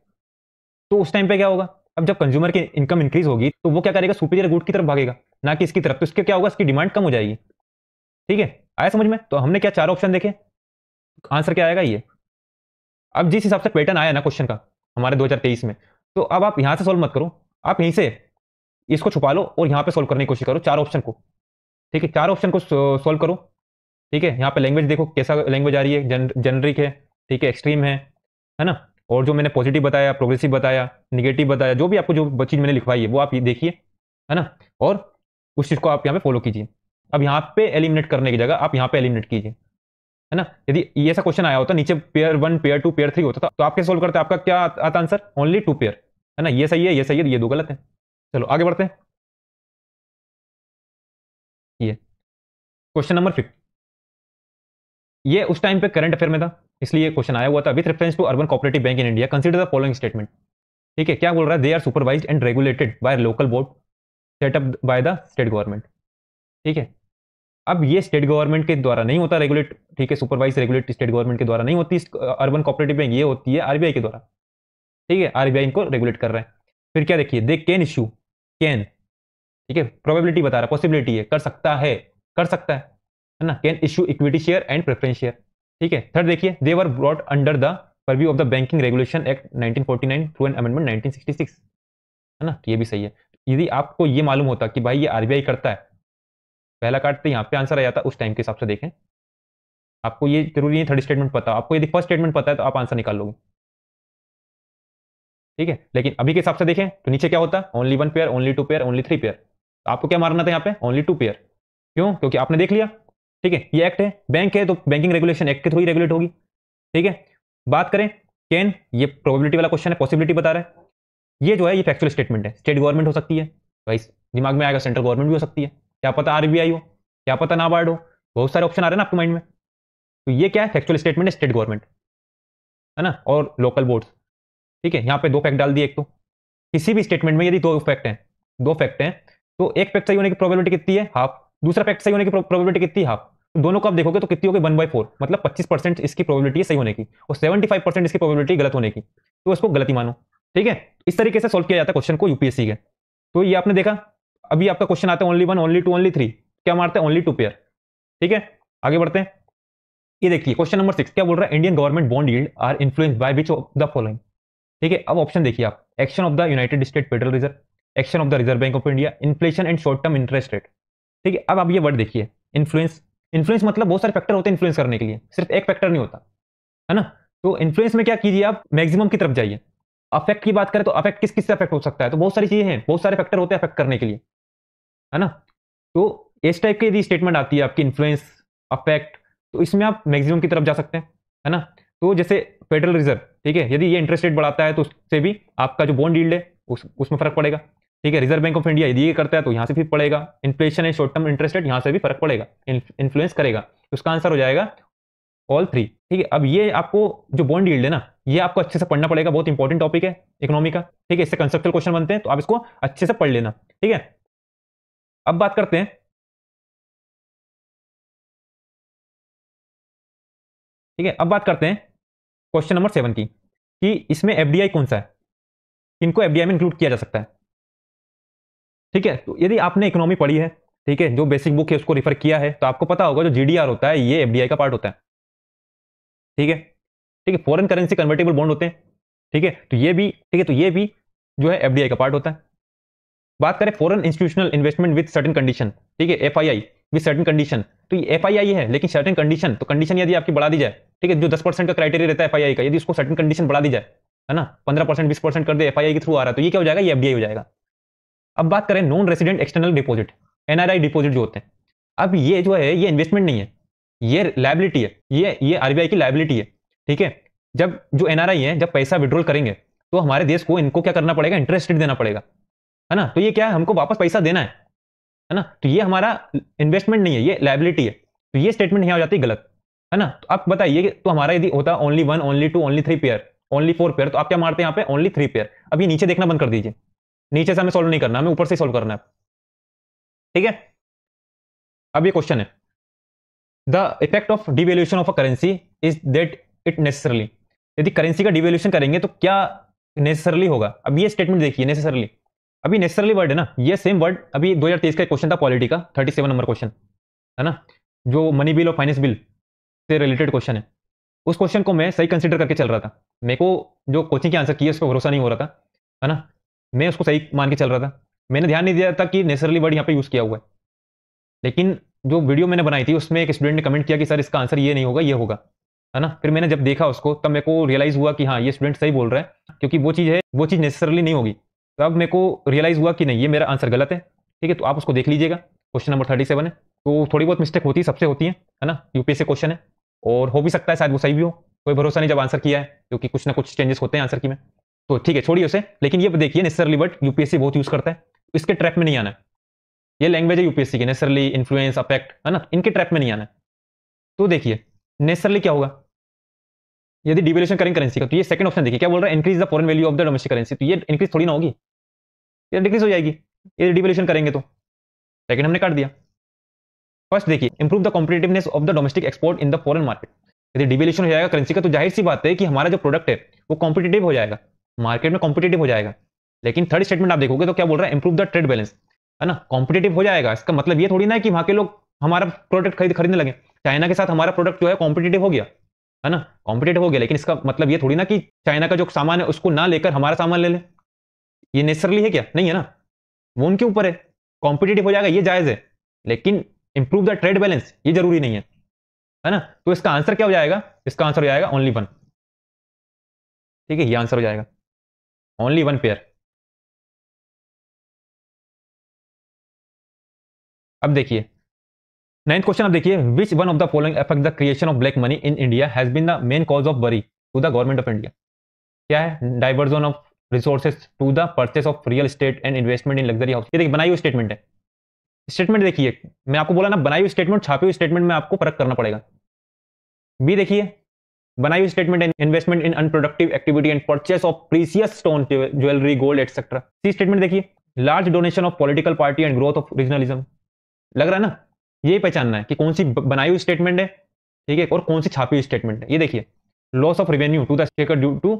तो उस टाइम पे क्या होगा, अब जब कंज्यूमर की इनकम इंक्रीज होगी तो वो क्या करेगा, सुपीरियर गुड की तरफ भागेगा, ना कि इसकी तरफ, तो इसके क्या होगा, इसकी डिमांड कम हो जाएगी, ठीक है। आया समझ में? तो हमने क्या चार ऑप्शन देखे, आंसर क्या आएगा ये। अब जिस हिसाब से पैटर्न आया ना क्वेश्चन का हमारे 2023 में, तो अब आप यहां से सोल्व मत करो, आप यहीं से इसको छुपा लो और यहां पे सोल्व करने की कोशिश करो चार ऑप्शन को, ठीक है, चार ऑप्शन को सोल्व करो, ठीक है। यहाँ पे लैंग्वेज देखो कैसा लैंग्वेज आ रही है, जेनरिक है, ठीक है, एक्सट्रीम है ना, और जो मैंने पॉजिटिव बताया, प्रोग्रेसिव बताया, निगेटिव बताया, जो भी आपको जो चीज़ मैंने लिखवाई है वो आप ये देखिए, है ना, और उस चीज़ को आप यहाँ पे फॉलो कीजिए। अब यहाँ पे एलिमिनेट करने की जगह आप यहाँ पे एलिमिनेट कीजिए, है ना। यदि ये ऐसा क्वेश्चन आया होता, नीचे पेयर 1 पेयर 2 पेयर 3 होता था, तो आप कैसे सोल्व करते, आपका क्या आता आंसर, ओनली 2 पेयर, है ना, ये सही है, ये सही है, ये दो गलत है। चलो आगे बढ़ते हैं। ये क्वेश्चन नंबर 5, ये उस टाइम पे करंट अफेयर में था, इसलिए क्वेश्चन आया हुआ था। With reference to urban cooperative bank in India consider the following statement, ठीक है, क्या बोल रहा है, they are supervised and regulated by local board set up by the state government, ठीक है। अब ये स्टेट गवर्नमेंट के द्वारा नहीं होता रेगुलेट, ठीक है, सुपरवाइज रेगुलेट स्टेट गवर्नमेंट के द्वारा नहीं होती अर्बन कोऑपरेटिव बैंक, ये होती है आरबीआई के द्वारा, ठीक है, आरबीआई इनको रेगुलेट कर रहा है। फिर क्या देखिए, दे कैन इशू, कैन, ठीक है, प्रोबेबिलिटी बता रहा है, पॉसिबिलिटी है, कर सकता है, कर सकता है ना, can issue equity share and preference share, ठीक है। थर्ड देखिए, they were brought under the purview of the banking regulation act 1949 through an amendment 1966, है ना, तो ये भी सही है। यदि आपको ये मालूम होता कि भाई ये आरबीआई करता है, पहला काटते यहाँ पे आंसर आ जाता उस टाइम के हिसाब से देखें। आपको ये जरूरी नहीं थर्ड स्टेटमेंट पता, आपको यदि फर्स्ट स्टेटमेंट पता है तो आप आंसर निकाल लोगे, ठीक है। लेकिन अभी के हिसाब से देखें तो नीचे क्या होता है, only 1 pair, only 2 pair, only 3 pair, आपको क्या मारना था यहाँ पे, ओनली 2 पेयर, क्यों, क्योंकि आपने देख लिया, ठीक है, ये एक्ट है, बैंक है, तो बैंकिंग रेगुलेशन एक्ट के थ्रू ही रेगुलेट होगी, ठीक है। बात करें कैन, ये प्रोबेबिलिटी वाला क्वेश्चन है, पॉसिबिलिटी बता रहा है, ये जो है ये फैक्चुअल स्टेटमेंट है, स्टेट गवर्नमेंट हो सकती है, भाई दिमाग में आएगा सेंट्रल गवर्नमेंट भी हो सकती है, क्या पता आरबीआई हो, क्या पता नाबार्ड हो, बहुत सारे ऑप्शन आ रहे हैं ना आपके माइंड में, तो ये क्या है, फैक्चुअल स्टेटमेंट है, स्टेट गवर्नमेंट, है ना, और लोकल बोर्ड, ठीक है। यहाँ पे दो फैक्ट डाल दिए, एक तो किसी भी स्टेटमेंट में यदि दो फैक्ट हैं, दो फैक्ट हैं, तो एक फैक्ट सही होने की प्रोबेबिलिटी कितनी है, हाफ, दूसरा फैक्ट सही होने की प्रोबेबिलिटी कितनी है, हाफ, तो दोनों को आप देखोगे तो कितनी होगी, 1/4, मतलब 25% इसकी प्रोबेबिलिटी है सही होने की, और 75% इसकी प्रोबेबिलिटी गलत होने की, तो इसको गलत ही मानो, ठीक है। इस तरीके से सोल्व किया जाता है क्वेश्चन को यूपीएससी के। तो ये आपने देखा, अभी आपका क्वेश्चन आता है ओनली 1, ओनली 2, ओनली 3, क्या मारते हैं, ओनली 2 पेयर, ठीक है। आगे बढ़ते हैं, ये देखिए क्वेश्चन नंबर 6 क्या बोल रहा है, Indian government bond yield are influenced by which of the following, ठीक है। अब ऑप्शन देखिए आप, action of the United State federal reserve, action of the Reserve Bank of India, inflation and short term interest rate, ठीक है। अब आप ये वर्ड देखिए, इन्फ्लुएंस, इन्फ्लुएंस मतलब बहुत सारे फैक्टर होते हैं इन्फ्लुएंस करने के लिए, सिर्फ एक फैक्टर नहीं होता, है ना। तो इन्फ्लुएंस में क्या कीजिए, आप मैक्सिमम की तरफ जाइए। अफेक्ट की बात करें तो अफेक्ट किस किस से अफेक्ट हो सकता है, तो बहुत सारी चीजें हैं, बहुत सारे फैक्टर होते हैं अफेक्ट करने के लिए, है ना। तो इस टाइप की यदि स्टेटमेंट आती है आपकी, इन्फ्लुएंस, अफेक्ट, तो इसमें आप मैक्सिमम की तरफ जा सकते हैं, है ना। तो जैसे फेडरल रिजर्व, ठीक है, यदि ये इंटरेस्ट रेट बढ़ाता है तो उससे भी आपका जो बॉन्ड यील्ड है उसमें फर्क पड़ेगा, ठीक है। रिजर्व बैंक ऑफ इंडिया यदि ये करता है तो यहाँ से भी पड़ेगा, inflation and short term interest rate यहाँ से भी फर्क पड़ेगा, इन्फ्लुएंस करेगा, तो उसका आंसर हो जाएगा ऑल थ्री। ठीक है, अब ये आपको जो बॉन्ड यील्ड है ना, ये आपको अच्छे से पढ़ना पड़ेगा, बहुत इंपॉर्टेंट टॉपिक है इकोनॉमी का। ठीक है, इससे कंसेप्चुअल क्वेश्चन बनते हैं, तो आप इसको अच्छे से पढ़ लेना। ठीक है, अब बात करते हैं, ठीक है, अब बात करते हैं क्वेश्चन नंबर 7 की, कि इसमें एफडीआई कौन सा है, किनको एफडीआई में इंक्लूड किया जा सकता है। ठीक है, तो यदि आपने इकोनॉमी पढ़ी है, ठीक है, जो बेसिक बुक है उसको रिफर किया है, तो आपको पता होगा जो जीडीआर होता है ये एफडीआई का पार्ट होता है। ठीक है, ठीक है, फॉरेन करेंसी कन्वर्टेबल बॉन्ड होते हैं। ठीक है, तो ये भी, ठीक है, तो ये भी जो है एफडीआई का पार्ट होता है। बात करें foreign institutional investment with certain condition, ठीक है, एफआईआई विद सर्टेन कंडीशन, तो ये एफआईआई है लेकिन सर्टेन कंडीशन, तो कंडीशन यदि आपकी बढ़ा दी जाए, ठीक है, जो 10% का क्राइटेरिया रहता है एफआईआई का, यदि उसको सर्टेन कंडीशन बढ़ा दी जाए, है ना, 15% 20% कर दे, एफआईआई के थ्रू आ रहा है, तो ये क्या हो जाएगा, ये एफडीआई हो जाएगा। अब बात करें non resident external deposit, NRI deposit जो होते हैं, अब ये जो है ये इन्वेस्टमेंट नहीं है, ये लाइबिलिटी है, ये आरबीआई की लाइबिलिटी है। ठीक है, जब जो एनआरआई है जब पैसा विड्रॉल करेंगे, तो हमारे देश को इनको क्या करना पड़ेगा, इंटरेस्ट रेट देना पड़ेगा, है ना, तो ये क्या है, हमको वापस पैसा देना है ना, तो ये हमारा इन्वेस्टमेंट नहीं है, ये लाइबिलिटी है, तो ये स्टेटमेंट यहाँ हो जाती है गलत, है ना। तो आप बताइए कि तो हमारा यदि होता only 1, only 2, only 3 pair, only 4 pair, तो आप क्या मारते हैं यहाँ पे, ओनली 3 पेयर। अब ये नीचे देखना बंद कर दीजिए, नीचे से हमें सोल्व नहीं करना, हमें ऊपर से सोल्व करना है। ठीक है, अब ये क्वेश्चन है, the effect of devaluation of a currency is that it necessarily, यदि करेंसी का डिवेल्यूशन करेंगे तो क्या नेसेसरली होगा। अब ये स्टेटमेंट देखिए, नेसेसरली, अभी नेसेसरली वर्ड है ना, ये सेम वर्ड अभी 2023 का क्वेश्चन था पॉलिटी का, 37 नंबर क्वेश्चन, है ना, जो मनी बिल और फाइनेंस बिल से रिलेटेड क्वेश्चन है, उस क्वेश्चन को मैं सही कंसीडर करके चल रहा था। मेरे को जो कोचिंग की आंसर की है उस पर भरोसा नहीं हो रहा था, है ना, मैं उसको सही मान के चल रहा था, मैंने ध्यान नहीं दिया था कि नेसेसरली वर्ड यहाँ पे यूज किया हुआ है। लेकिन जो वीडियो मैंने बनाई थी उसमें एक स्टूडेंट ने कमेंट किया कि सर इसका आंसर ये नहीं होगा, ये होगा, है ना, फिर मैंने जब देखा उसको तब मेरे को रियलाइज हुआ कि हाँ ये स्टूडेंट सही बोल रहा है, क्योंकि वो चीज़ है, वो चीज़ नेसेसरली नहीं होगी। तो अब मेरे को रियलाइज हुआ कि नहीं, ये मेरा आंसर गलत है। ठीक है, तो आप उसको देख लीजिएगा, क्वेश्चन नंबर 37 है, तो थोड़ी बहुत मिस्टेक होती है, सबसे होती है ना, यूपीएससी क्वेश्चन है, और हो भी सकता है शायद वो सही भी हो, कोई भरोसा नहीं जब आंसर किया है, क्योंकि कुछ ना कुछ चेंजेस होते हैं आंसर की में। तो ठीक है, छोड़िए उसे, लेकिन ये देखिए नेसेसरली वर्ड यूपीएससी बहुत यूज करता है, इसके ट्रैप में नहीं आना है। ये लैंग्वेज है यूपीएससी की, नेसेसरली, इन्फ्लुएंस, अफेक्ट, है ना, इनके ट्रैप में नहीं आना है। तो देखिए नेसेसरली क्या होगा, यदि डिवेल्यूशन करेंगे करेंसी का, तो ये सेकंड ऑप्शन देखिए क्या बोल रहा है, increase the foreign value of the domestic currency, तो ये इंक्रीज थोड़ी ना होगी, ये डिक्रीज हो जाएगी, ये डिवेल्यूशन करेंगे तो। सेकंड हमने काट दिया। फर्स्ट देखिए, improve the competitiveness of the domestic export in the foreign market, यदि डिवेल्यूशन हो जाएगा करेंसी का, तो जाहिर सी बात है कि हमारा जो प्रोडक्ट है वो कॉम्पिटेटिव हो जाएगा, मार्केट में कॉम्पिटेटिव हो जाएगा। लेकिन थर्ड स्टेटमेंट आप देखोगे तो क्या बोल रहा है, इंप्रूव द ट्रेड बैलेंस, है ना, कॉम्पिटेटिव हो जाएगा, इसका मतलब ये थोड़ी ना है कि वहां के लोग हमारा प्रोडक्ट खरीदने लगे, चाइना के साथ हमारा प्रोडक्ट जो है कॉम्पिटेटिव हो गया, है ना, कॉम्पिटेटिव हो गया, लेकिन इसका मतलब ये थोड़ी ना कि चाइना का जो सामान है उसको ना लेकर हमारा सामान ले ले, ये नेसेसरली है क्या, नहीं है ना, वो उनके ऊपर है, कॉम्पिटेटिव हो जाएगा ये जायज है, लेकिन इंप्रूव द ट्रेड बैलेंस ये जरूरी नहीं है ना। तो इसका आंसर क्या हो जाएगा, इसका आंसर हो जाएगा ओनली 1। ठीक है, ये आंसर हो जाएगा ओनली 1 पेयर। अब देखिए 9th क्वेश्चन, अब देखिए, which one of the following affect the creation of black money in India has been the main cause of worry to the government of India. क्या है, diversion of resources to the purchase of real estate and investment in luxury house. ये देखिए बनाई हुई statement है, statement देखिए, मैं आपको बोला ना, बनाई हुई स्टेटमेंट छापी हुई स्टेटमेंट में आपको फर्क करना पड़ेगा। बी देखिए, बनाई हुई statement and investment in unproductive activity and purchase of precious stone, jewellery, gold etcetera. C statement देखिए, large donation of political party and growth of regionalism. लग रहा है ना, यही पहचानना है कि कौन सी बनाई हुई स्टेटमेंट है, ठीक है, और कौन सी छापी हुई स्टेटमेंट है। ये देखिए, loss of revenue to the state due to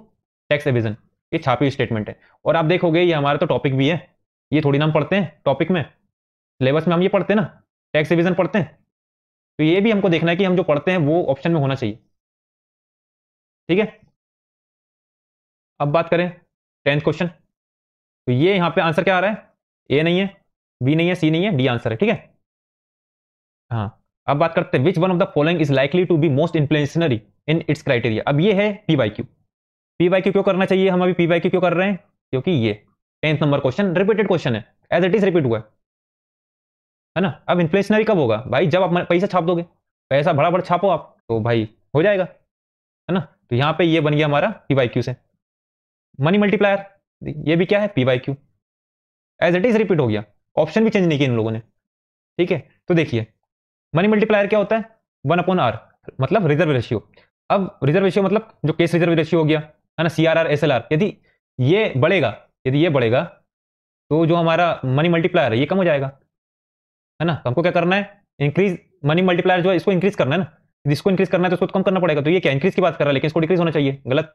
tax evasion, ये छापी हुई स्टेटमेंट है। और आप देखोगे ये हमारा तो टॉपिक भी है, ये थोड़ी ना हम पढ़ते हैं टॉपिक में, सिलेबस में हम ये पढ़ते हैं ना, टैक्स एविजन पढ़ते हैं, तो ये भी हमको देखना है कि हम जो पढ़ते हैं वो ऑप्शन में होना चाहिए। ठीक है, अब बात करें 10th क्वेश्चन, तो ये यहां पे आंसर क्या आ रहा है, ए नहीं है, बी नहीं है, सी नहीं है, डी आंसर है। ठीक है, हाँ, अब बात करते हैं, which one of the following is likely to be most inflationary in its criteria. अब ये है पीवाईक्यू, पीवाईक्यू क्यों करना चाहिए, हम अभी पीवाईक्यू क्यों कर रहे हैं, क्योंकि ये 10th number question repeated question है, एज इट इज रिपीट हुआ है ना। अब इन्फ्लेशनरी कब होगा भाई, जब आप पैसा छाप दोगे, पैसा बड़ा बड़ा छापो आप, तो भाई हो जाएगा, है ना। तो यहां पे ये बन गया हमारा पीवाईक्यू से। मनी मल्टीप्लायर, ये भी क्या है, PYQ, as it is repeat हो गया, ऑप्शन भी चेंज नहीं किया इन लोगों ने। ठीक है, तो देखिए मनी मल्टीप्लायर क्या होता है, 1/r, मतलब रिजर्व रेशियो। अब रिजर्व रेशियो मतलब जो केस रिजर्व रेशियो हो गया है ना, CRR SLR, यदि ये बढ़ेगा तो जो हमारा मनी मल्टीप्लायर है ये कम हो जाएगा, है ना। तो हमको क्या करना है, इंक्रीज मनी मल्टीप्लायर जो है इसको इंक्रीज करना है ना, जिसको इंक्रीज करना है तो उसको कम करना पड़ेगा। तो ये क्या इंक्रीज की बात कर रहा है, लेकिन इसको डिक्रीज होना चाहिए, गलत।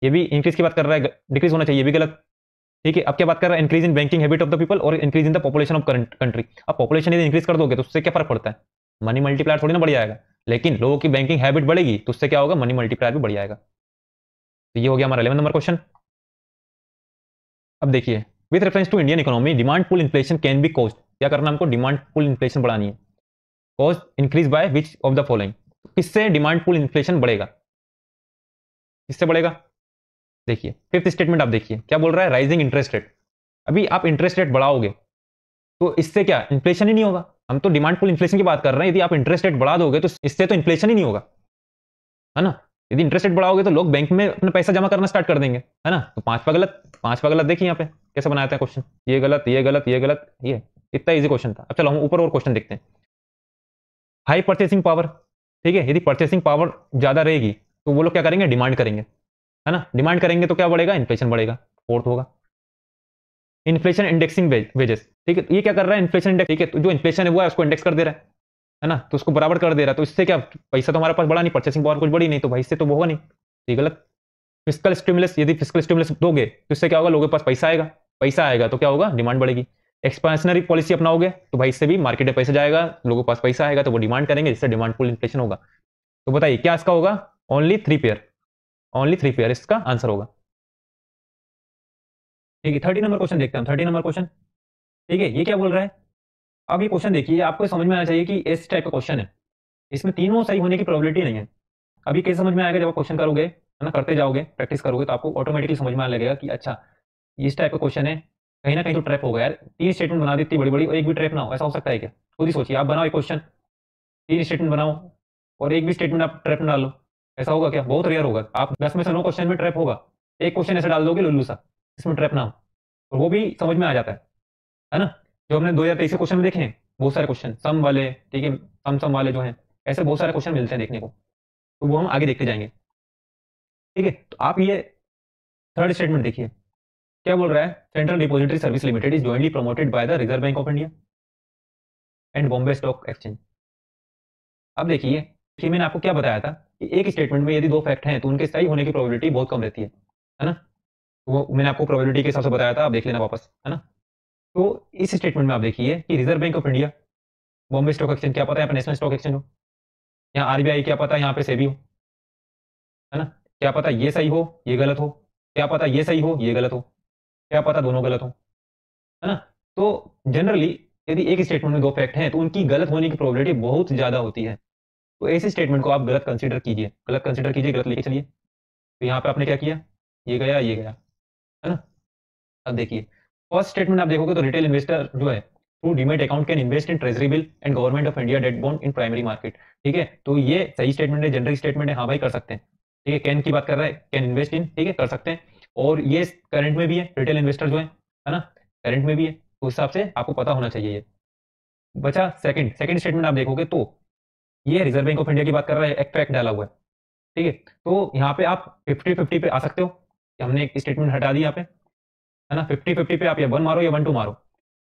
ये भी इंक्रीज की बात कर रहा है, डिक्रीज होना चाहिए, ये भी गलत। ठीक है, अब क्या बात कर रहा है, increase in banking habit of the people और increase in the population of country. अब पॉपुलेशन यदि इंक्रीज कर दोगे तो उससे क्या फर्क पड़ता है, मनी मल्टीप्लायर थोड़ी ना बढ़ जाएगा, लेकिन लोगों की बैंकिंग हैबिट बढ़ेगी तो उससे क्या होगा, मनी मल्टीप्लायर भी बढ़ जाएगा। तो ये हो गया हमारा 11 नंबर क्वेश्चन। अब देखिए, with reference to Indian economy demand pull inflation can be caused. क्या करना हमको, डिमांड पुल इन्फ्लेशन बढ़ानी है। Cause increase by which of the following, किससे डिमांड पुल इन्फ्लेशन बढ़ेगा, किससे बढ़ेगा। देखिए फिफ्थ स्टेटमेंट आप देखिए क्या बोल रहा है, राइजिंग इंटरेस्ट रेट। अभी आप इंटरेस्ट रेट बढ़ाओगे तो इससे क्या इन्फ्लेशन ही नहीं होगा। हम तो डिमांड पुल इन्फ्लेशन की बात कर रहे हैं, यदि आप इंटरेस्ट रेट बढ़ा दोगे तो इससे तो इन्फ्लेशन ही नहीं होगा, है ना। यदि इंटरेस्ट रेट बढ़ाओगे तो लोग बैंक में अपना पैसा जमा करना स्टार्ट कर देंगे, है ना। तो पांचवा गलत देखिए यहाँ पे कैसे बनाया था क्वेश्चन, ये गलत, ये गलत, ये गलत, ये इतना इजी क्वेश्चन था। अब चलो हम ऊपर और क्वेश्चन देखते हैं। हाई परचेसिंग पावर, ठीक है, यदि परचेसिंग पावर ज्यादा रहेगी तो वो लोग क्या करेंगे, डिमांड करेंगे, है ना। डिमांड करेंगे तो क्या बढ़ेगा, इन्फ्लेशन बढ़ेगा। फोर्थ होगा इन्फ्लेशन इंडेक्सिंग वेजेस, ठीक है। ये क्या कर रहा है, इन्फ्लेशन इंडेक्स, ठीक है, तो जो इन्फ्लेशन है वो है उसको इंडेक्स कर दे रहा है ना, तो उसको बराबर कर दे रहा है। तो इससे क्या, पैसा तो हमारे पास बढ़ा नहीं, परचेसिंग पावर कुछ बढ़ी नहीं, तो भाई इससे तो वो होगा नहीं, ये गलत। फिजिकल स्टिमुलस, यदि फिजिकल स्टिमुलस दोगे तो इससे क्या होगा, लोगों के पास पैसा आएगा तो क्या होगा, डिमांड बढ़ेगी। एक्सपेंशनरी पॉलिसी अपनाओगे तो भाई इससे भी मार्केट में पैसा जाएगा, लोगों के पास पैसा आएगा तो वो डिमांड करेंगे, जिससे डिमांड पुल इन्फ्लेशन होगा। तो बताइए क्या इसका होगा, ओनली थ्री पेयर इसका आंसर होगा। ठीक है, 30 नंबर क्वेश्चन देखते हैं, 30 नंबर क्वेश्चन, ठीक है। ये क्या बोल रहा है, अब ये क्वेश्चन देखिए, आपको समझ में आना चाहिए कि इस टाइप का क्वेश्चन है, इसमें तीनों सही होने की प्रोबेबिलिटी नहीं है। अभी कैसे समझ में आएगा, जब आप क्वेश्चन करोगे, है ना, करते जाओगे, प्रैक्टिस करोगे, तो आपको ऑटोमेटिकली समझ में आने लगेगा कि अच्छा इस टाइप का क्वेश्चन है, कहीं ना कहीं तो ट्रैप होगा यार। 3 स्टेटमेंट बना देती बड़ी बड़ी और एक भी ट्रैप ना हो, ऐसा हो सकता है क्या। खुद ही सोचिए, आप बनाओ एक क्वेश्चन, 3 स्टेटमेंट बनाओ और एक भी स्टेटमेंट आप ट्रैप में डाल लो, ऐसा होगा क्या, बहुत रेयर होगा। आप 10 में से 9 क्वेश्चन में ट्रैप होगा, एक क्वेश्चन ऐसे डाल दोगे लुल्लू सा, इसमें ट्रैप ना हो, और वो भी समझ में आ जाता है ना। जो हमने 2023 के क्वेश्चन में देखे हैं, बहुत सारे क्वेश्चन सम वाले, ठीक है, सम वाले जो हैं, ऐसे बहुत सारे क्वेश्चन मिलते हैं देखने को, तो वो हम आगे देखते जाएंगे, ठीक है। तो आप ये थर्ड स्टेटमेंट देखिए क्या बोल रहा है, central depository service limited is jointly promoted by the Reserve Bank of India and Bombay stock exchange. अब देखिए कि मैंने आपको क्या बताया था कि एक स्टेटमेंट में यदि 2 फैक्ट हैं तो उनके सही होने की प्रोबेबिलिटी बहुत कम रहती है ना। वो मैंने आपको प्रोबेबिलिटी के हिसाब से बताया था, आप देख लेना वापस, है ना। तो इस स्टेटमेंट में आप देखिए कि reserve Bank of India, Bombay stock exchange, क्या पता है नेशनल स्टॉक एक्सचेंज हो, यहाँ RBI, क्या पता यहाँ पे सेबी हो, है ना। क्या पता ये सही हो ये गलत हो, क्या पता ये सही हो ये गलत हो, क्या पता दोनों गलत हो, है ना। तो जनरली यदि एक स्टेटमेंट में 2 फैक्ट हैं तो उनकी गलत होने की प्रोबेबिलिटी बहुत ज्यादा होती है। तो ऐसे स्टेटमेंट को आप गलत कंसीडर कीजिए, गलत लेके चलिए। तो यहाँ पे आपने क्या किया, ये गया, है ना। अब देखिए फर्स्ट स्टेटमेंट आप देखोगे तो रिटेल इन्वेस्टर जो है through demat account can invest in treasury bill and government of India debt bond in primary market, ठीक है। तो ये सही स्टेटमेंट है, जनरल स्टेटमेंट है, हाँ भाई कर सकते हैं, ठीक है। कैन की बात कर रहा है, कैन इन्वेस्ट इन, ठीक है, कर सकते हैं। और ये करंट में भी है, रिटेल इन्वेस्टर जो है ना, करंट में भी है, तो उस हिसाब से आपको पता होना चाहिए। ये बचा सेकंड स्टेटमेंट आप देखोगे तो ये रिजर्व बैंक ऑफ इंडिया की बात कर रहा है, एक फैक्ट डाला हुआ है, ठीक है। तो यहाँ पे आप 50-50 पे आ सकते हो, हमने एक स्टेटमेंट हटा दी यहाँ पे, है ना। 50-50 पे आप या 1 मारो या 1-2 मारो,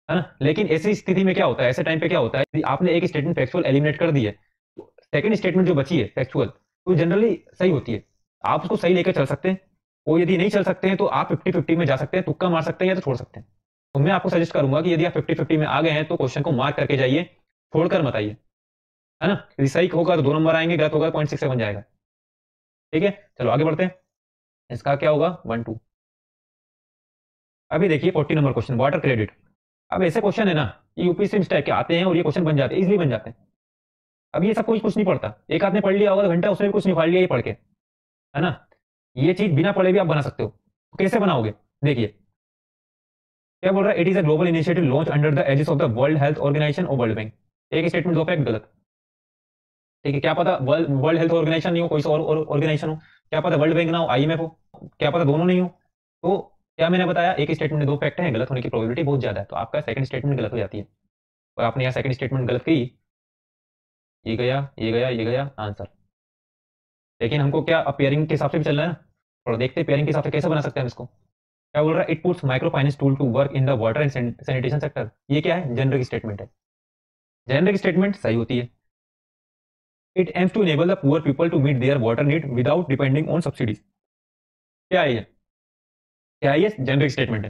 है ना। लेकिन ऐसी स्थिति में क्या होता है, ऐसे टाइम पे क्या होता है, यदि आपने एक स्टेटमेंट फैक्चुअल एलिमिनेट कर दी है, तो सेकंड स्टेटमेंट जो बची है फैक्चुअल, तो जनरली सही होती है, आप उसको सही लेकर चल सकते हैं। और यदि नहीं चल सकते हैं तो आप 50-50 में जा सकते हैं, तुक्का मार सकते हैं या तो छोड़ सकते हैं। तो मैं आपको सजेस्ट करूंगा कि यदि आप 50-50 में आ गए हैं तो क्वेश्चन को मार्क करके जाइए, छोड़कर मत आइए, है ना। यदि सही होगा तो 2 नंबर आएंगे, गलत होगा 0.6 बन जाएगा, ठीक है। चलो आगे बढ़ते हैं, इसका क्या होगा 1-2। अभी देखिए 40 नंबर क्वेश्चन, वाटर क्रेडिट। अब ऐसे क्वेश्चन है ना, यूपीएससी में टाइप के आते हैं और ये क्वेश्चन बन जाते हैं, इजीली बन जाते हैं। अब ये सब कुछ नहीं पड़ता, एक आदमी पढ़ लिया होगा तो घंटा उसमें भी कुछ नहीं फाड़ लिया ये पढ़ के, है ना। ये चीज बिना पढ़े भी आप बना सकते हो, तो कैसे बनाओगे देखिए क्या बोल रहा है, it is a global initiative launch under the aegis of the world health organisation और वर्ल्ड बैंक। एक स्टेटमेंट 2 फैक्ट गलत, ठीक है। क्या पता वर्ल्ड हेल्थ ऑर्गेनाइजेशन नहीं हो, कोई और ऑर्गेनाइजेशन हो, क्या पता वर्ल्ड बैंक ना हो, IMF हो, क्या पता दोनों नहीं हो। तो क्या मैंने बताया, एक स्टेटमेंट में 2 फैक्ट हैं, गलत होने की प्रोबेबिलिटी बहुत ज्यादा है, तो आपका सेकंड स्टेटमेंट गलत हो जाती है। और आपने यहाँ सेकंड स्टेटमेंट गलत की, ये गया आंसर। लेकिन हमको क्या अब पेयरिंग के हिसाब से भी चलना है ना, थोड़ा देखते हैं पेयरिंग के हिसाब से कैसे बना सकते हैं हम इसको। क्या बोल रहा है, it puts micro finance tool to work in the water and sanitation sector. ये क्या है, जेनरिक स्टेटमेंट है। जेनरिक स्टेटमेंट सही होती है। It aims to enable the poor people to meet their water need without depending on subsidies. क्या है ये, क्या है ये, जेनरिक स्टेटमेंट है।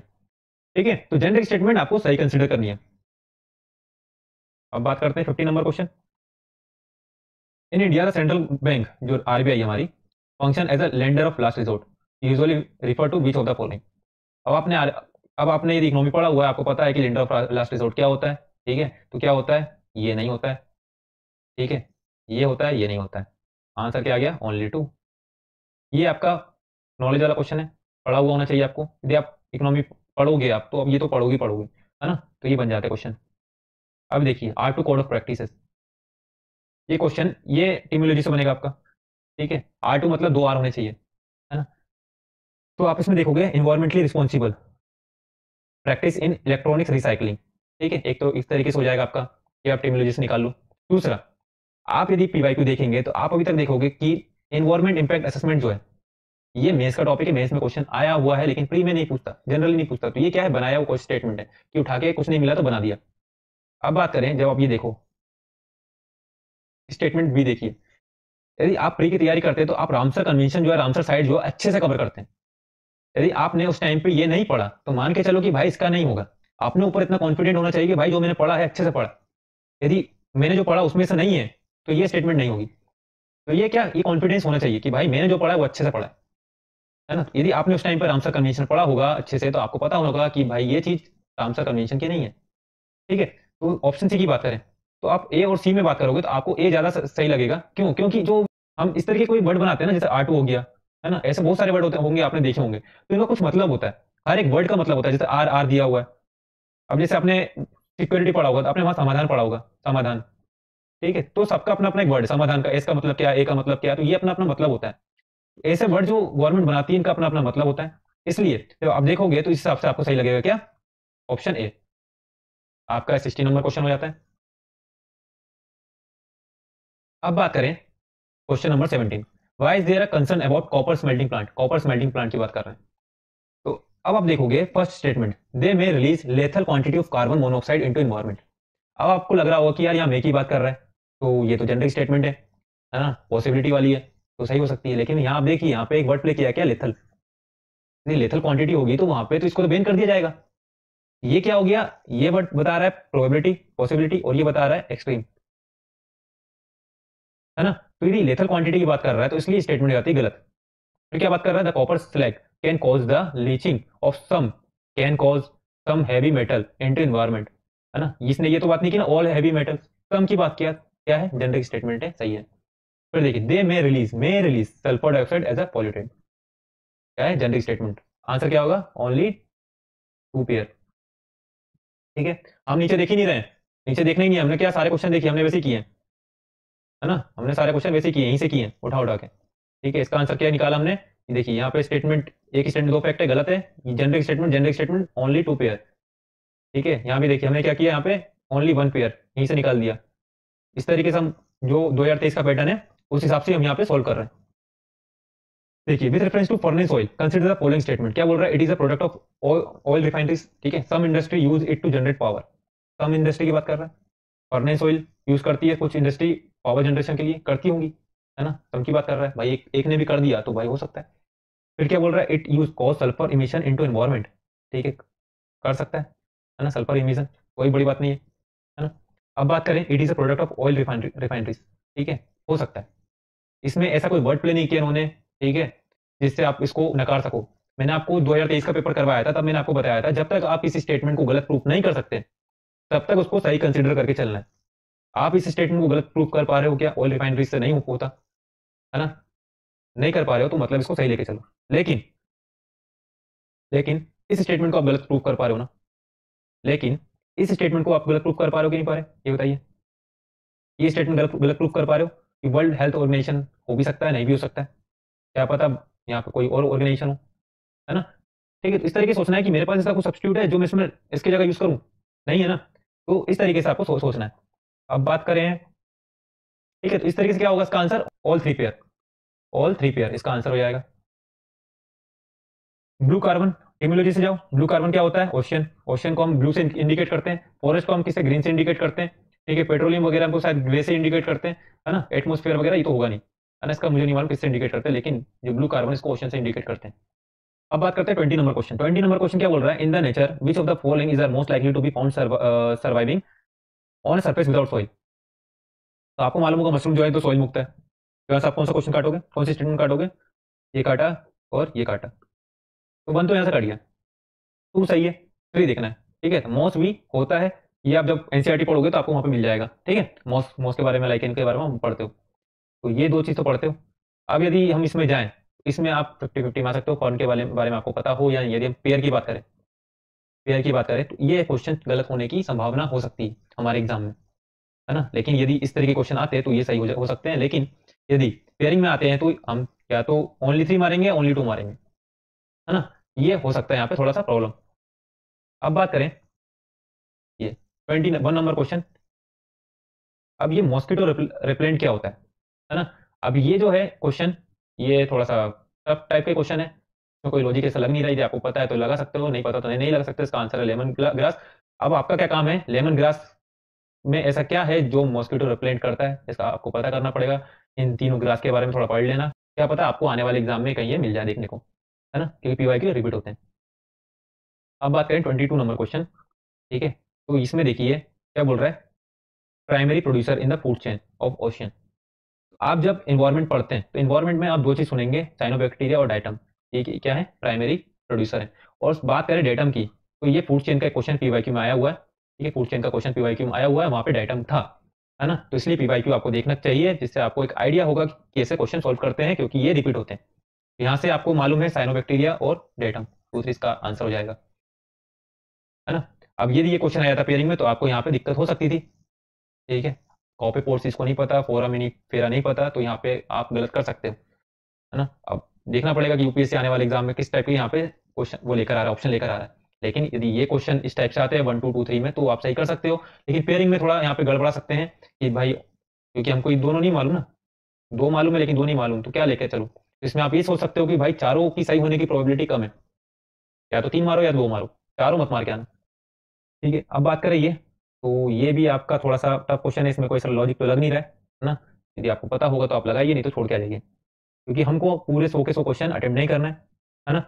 ठीक है, तो जेनरिक स्टेटमेंट आपको सही कंसिडर करनी है। अब बात करते हैं 50 number question. In India the central bank जो आरबीआई हमारी function as a lender of last resort, usually refer to which of the following. अब आपने ये इकोनॉमी पढ़ा हुआ है, आपको पता है कि लेंडर ऑफ लास्ट रिसोर्ट क्या होता है। ठीक है, तो क्या होता है, ये नहीं होता है। ठीक है, ये होता है, ये नहीं होता है। आंसर क्या आ गया, ओनली टू। ये आपका नॉलेज वाला क्वेश्चन है, पढ़ा हुआ होना चाहिए आपको। यदि आप इकोनॉमी पढ़ोगे आप, तो अब ये तो पढ़ोगे, है ना, तो ये बन जाते क्वेश्चन। अब देखिए R2 कोड ऑफ प्रैक्टिसेस, ये क्वेश्चन ये टीमोलॉजी से बनेगा आपका। ठीक है, R2 मतलब 2 R होने चाहिए, है ना। तो आप इसमें देखोगे environmentally responsible practice in electronics recycling. ठीक है, एक तो इस तरीके से हो जाएगा आपका, ये आप टीमोलॉजी से निकाल लो। दूसरा, आप यदि पीवाईक्यू देखेंगे तो आप अभी तक देखोगे कि इन्वायरमेंट इंपैक्ट असेसमेंट जो है, ये मेंस का टॉपिक है, मेंस में क्वेश्चन आया हुआ है, लेकिन प्री में नहीं पूछता, जनरली नहीं पूछता। तो ये क्या है, बनाया हुआ स्टेटमेंट है कि उठा के कुछ नहीं मिला तो बना दिया। अब बात करें, जब आप ये देखो स्टेटमेंट भी देखिए, यदि आप प्री की तैयारी करते हैं तो आप रामसर कन्वेंशन जो है, रामसर साइट जो है अच्छे से कवर करते हैं। यदि आपने उस टाइम पे ये नहीं पढ़ा तो मान के चलो कि भाई इसका नहीं होगा। अपने ऊपर इतना कॉन्फिडेंट होना चाहिए कि भाई जो मैंने पढ़ा है अच्छे से पढ़ा। यदि मैंने जो पढ़ा उसमें से नहीं है तो ये स्टेटमेंट नहीं होगी। तो ये क्या, ये कॉन्फिडेंस होना चाहिए कि भाई मैंने जो पढ़ा है वो अच्छे से पढ़ा है ना। यदि आपने उस टाइम पर रामसर कन्वेंशन पढ़ा होगा अच्छे से, तो आपको पता होगा कि भाई ये चीज रामसर कन्वेंशन की नहीं है। ठीक है, तो ऑप्शन सी की बात करें तो आप ए और सी में बात करोगे तो आपको ए ज्यादा सही लगेगा। क्यों, क्योंकि जो हम इस तरीके कोई वर्ड बनाते हैं ना, जैसे R2 हो गया, है ना, ऐसे बहुत सारे वर्ड होते होंगे, आपने देखे होंगे, तो इनका कुछ मतलब होता है। हर एक वर्ड का मतलब होता है, जैसे आर आर दिया हुआ है। अब जैसे आपने सिक्योरिटी पढ़ा होगा तो आपने वहां समाधान पढ़ा होगा, समाधान। ठीक है, तो सबका अपना अपना एक वर्ड है, समाधान का एस का मतलब क्या है, ए का मतलब क्या है, तो ये अपना अपना मतलब होता है। ऐसे वर्ड जो गवर्नमेंट बनाती है इनका अपना अपना मतलब होता है। इसलिए तो आप देखोगे तो इस हिसाब से आपको सही लगेगा क्या, ऑप्शन ए। आपका 60 नंबर क्वेश्चन हो जाता है। अब बात करें question number 17, why is there a concern about copper smelting plant. Copper smelting plant की बात कर रहे हैं। तो अब आप देखोगे first statement, they may release lethal quantity of carbon monoxide into environment. अब आपको लग रहा होगा कि यार यहाँ मे की बात कर रहा है, तो ये तो जनरिक स्टेटमेंट है ना, पॉसिबिलिटी वाली है, तो सही हो सकती है। लेकिन यहाँ आप देखिए, यहाँ पे एक वर्ड प्ले किया क्या, लेथल। यदि लेथल क्वांटिटी होगी तो वहां पे तो इसको तो बैन कर दिया जाएगा। ये क्या हो गया, ये वर्ड बता रहा है प्रोबेबिलिटी, पॉसिबिलिटी, और ये बता रहा है एक्सट्रीम, है ना। तो यदि लेथल क्वांटिटी की बात कर रहा है तो इसलिए स्टेटमेंट जाती है गलत। फिर क्या बात कर रहा है, the copper slag can cause the leaching of some, can cause some heavy metal into environment, है ना। इसने ये तो बात नहीं की ना, ऑल हैवी मेटल, सम की बात किया, क्या है, जनरिक स्टेटमेंट है, सही है। फिर देखिए, they may release sulphur dioxide as a pollutant, क्या है, जनरिक स्टेटमेंट। आंसर क्या होगा, ओनली टू पेयर। ठीक है, हम नीचे देख ही नहीं रहे हैं, नीचे देखना ही नहीं है हमने, क्या सारे क्वेश्चन देखिए हमने वैसे ही किए हैं, है ना, हमने सारे क्वेश्चन वैसे ही किए, यहीं से किए हैं उठा उठा के। ठीक है, इसका आंसर क्या निकाला हमने, देखिए यहाँ पे स्टेटमेंट, एक स्टेटमेंट दो फैक्ट है, गलत है। Generic statement only two pair. ठीक है, यहाँ भी देखिए हमने क्या किया, यहाँ पे ओनली वन पेयर, यहीं से निकाल दिया। इस तरीके से हम जो 2023 का पैटर्न है उस हिसाब से हम यहाँ पे सोल्व कर रहे हैं। देखिए, with reference to furnace oil consider the following statement. क्या बोल रहा है, it is a product of oil refineries. ठीक है, some industry use it to generate power, some industry की बात कर रहा है। फर्नेस ऑयल यूज करती है कुछ इंडस्ट्री पावर जनरेशन के लिए, करती होंगी, है ना, सम की बात कर रहा है भाई, एक ने भी कर दिया तो भाई हो सकता है। फिर क्या बोल रहा है, it use cause sulphur emission into environment. ठीक है, कर सकता है ना, सल्फर इमिशन कोई बड़ी बात नहीं है ना। अब बात करें, it is a product of oil refineries. ठीक है, हो सकता है। इसमें ऐसा कोई वर्ड प्ले नहीं किया उन्होंने, ठीक है, जिससे आप इसको नकार सको। मैंने आपको 2023 का पेपर करवाया था, तब मैंने आपको बताया था जब तक आप इस स्टेटमेंट को गलत प्रूफ नहीं कर सकते तब तक उसको सही कंसिडर करके चलना है। आप इस स्टेटमेंट को गलत प्रूफ कर पा रहे हो क्या, ऑयल रिफाइनरीज से नहीं होता, है ना, नहीं कर पा रहे हो तो मतलब इसको सही लेके चलो। लेकिन लेकिन इस स्टेटमेंट को आप गलत प्रूफ कर पा रहे हो ना, लेकिन इस स्टेटमेंट को आप गलत प्रूफ कर पा रहे हो कि नहीं पा रहे, ये बताइए। ये स्टेटमेंट गलत गलत प्रूफ कर पा रहे हो कि वर्ल्ड हेल्थ ऑर्गेनाइजेशन हो भी सकता है, नहीं भी हो सकता है, क्या पता यहाँ पे कोई और ऑर्गेनाइजेशन हो, है ना। ठीक है, तो इस तरीके से सोचना है कि मेरे पास ऐसा कुछ सब्स्टिट्यूट है जो मैं इसमें इसकी जगह यूज करूँ, नहीं है ना। तो इस तरीके से आपको सोचना है। अब बात करें, ठीक है, तो इस तरीके से क्या होगा इसका answer, all three pair, all 3 pair, इसका आंसर हो जाएगा। ब्लू कार्बन, एटिमोलॉजी से जाओ। ब्लू कार्बन क्या होता है? ओशियन। ओशियन को हम ब्लू से इंडिकेट करते हैं, फॉरेस्ट को हम किससे? ग्रीन से इंडिकेट करते हैं, ठीक है। पेट्रोलियम वगैरह हमको शायद ग्रे से इंडिकेट करते हैं, है ना। एटमोस्फेयर वगैरह ये तो होगा नहीं, है ना, इसका मुझे नहीं मालूम किससे इंडिकेट करते हैं, लेकिन जो ब्लू कार्बन इसको ओशन से इंडिकेट करते हैं। अब बात करते हैं 20 नंबर क्वेश्चन। 20 नंबर क्वेश्चन क्या बोल रहा है? In the nature which of the following is are most likely to be found surviving on surface without soil. तो आपको मालूम होगा मशरूम जो है तो सॉइल मुक्त है, तो आप कौन सा क्वेश्चन काटोगे, कौन सी स्टेटमेंट काटोगे? ये काटा और ये काटा, तो वन तो यहाँ से कट गया, टू सही है, थ्री देखना है, ठीक है। मॉस भी होता है, ये आप जब एनसीईआरटी पढ़ोगे तो आपको वहाँ पे मिल जाएगा, ठीक है। मॉस मॉस के बारे में, लाइकेन के बारे में हम पढ़ते हो, तो ये दो चीज़ तो पढ़ते हो। अब यदि हम इसमें जाएं, इसमें आप 50-50 में आ सकते हो, फॉर्न के बारे में आपको पता हो या नहीं। यदि हम पेयर की बात करें, पेयर की बात करें तो ये क्वेश्चन गलत होने की संभावना हो सकती है हमारे एग्जाम में, है ना। लेकिन यदि इस तरह के क्वेश्चन आते हैं तो ये सही हो सकते हैं, लेकिन यदि पेयरिंग में आते हैं तो हम या तो ओनली 3 मारेंगे, ओनली 2 मारेंगे, है ना। ये हो सकता है यहाँ पे थोड़ा सा प्रॉब्लम। अब बात करें ये 21 नंबर क्वेश्चन। अब ये मॉस्किटो रिपेलेंट क्या होता है ना। अब ये जो है क्वेश्चन, ये थोड़ा सा टफ टाइप के क्वेश्चन है, तो कोई लॉजिक ऐसा लग नहीं रहा है। आपको पता है तो लगा सकते हो, नहीं पता तो नहीं लगा सकते। इसका आंसर है लेमन ग्रास। अब आपका क्या काम है? लेमन ग्रास में ऐसा क्या है जो मॉस्किटो रिपेलेंट करता है, इसका आपको पता करना पड़ेगा। इन तीनों ग्रास के बारे में थोड़ा पढ़ लेना, क्या पता आपको आने वाले एग्जाम में कहीं ये मिल जाए देखने को, है ना, क्योंकि पीवाईक्यू रिपीट होते हैं। अब बात करें 22 नंबर क्वेश्चन, ठीक है। तो इसमें देखिए क्या बोल रहा है? Primary producer in the food chain of ocean. आप जब इन्वायरमेंट पढ़ते हैं तो इन्वायरमेंट में आप दो चीज सुनेंगे, साइनोबैक्टीरिया और डाइटम। ये क्या है? प्राइमरी प्रोड्यूसर है। और बात करें डाइटम की, तो ये फूड चेन का क्वेश्चन पीवाईक्यू में आया हुआ है, ठीक है। फूड चेन का क्वेश्चन पीवाईक्यू में आया हुआ है, वहाँ पे डाइटम था, है ना। तो इसलिए पीवाईक्यू आपको देखना चाहिए, जिससे आपको एक आइडिया होगा कि कैसे क्वेश्चन सॉल्व करते हैं, क्योंकि ये रिपीट होते हैं। यहाँ से आपको मालूम है साइनोबैक्टीरिया और डाइटम, दूसरी इसका आंसर हो जाएगा, है ना। अब यदि ये क्वेश्चन आया था पेयरिंग में तो आपको यहाँ पे दिक्कत हो सकती थी, ठीक है। कॉपी पोर्स इसको नहीं पता, फोरामिनी फेरा नहीं पता, तो यहाँ पे आप गलत कर सकते हो, है ना। अब देखना पड़ेगा कि यूपीएससी आने वाले एग्जाम में किस टाइप के यहाँ पे क्वेश्चन वो लेकर आ रहा है, ऑप्शन लेकर आ रहा है। लेकिन यदि ये क्वेश्चन इस टाइप से आते हैं 1 2 2 3 में, तो आप सही कर सकते हो। लेकिन पेयरिंग में थोड़ा यहाँ पे गड़बड़ा सकते हैं कि भाई, क्योंकि हमको ये दोनों नहीं मालूम ना, दो मालूम है लेकिन दो नहीं मालूम, तो क्या लेकर चलो। इसमें आप ये सोच सकते हो कि भाई चारों की सही होने की प्रोबेबिलिटी कम है, या तो 3 मारो या 2 मारो, चारों मत मार के आना, ठीक है। अब बात करें ये, तो ये भी आपका थोड़ा सा टफ क्वेश्चन है, इसमें कोई सा लॉजिक तो लग नहीं रहा है ना। यदि आपको पता होगा तो आप लगाइए, नहीं तो छोड़ के आ जाइए, क्योंकि हमको पूरे 100 के 100 क्वेश्चन अटेम्प्ट नहीं करना है ना।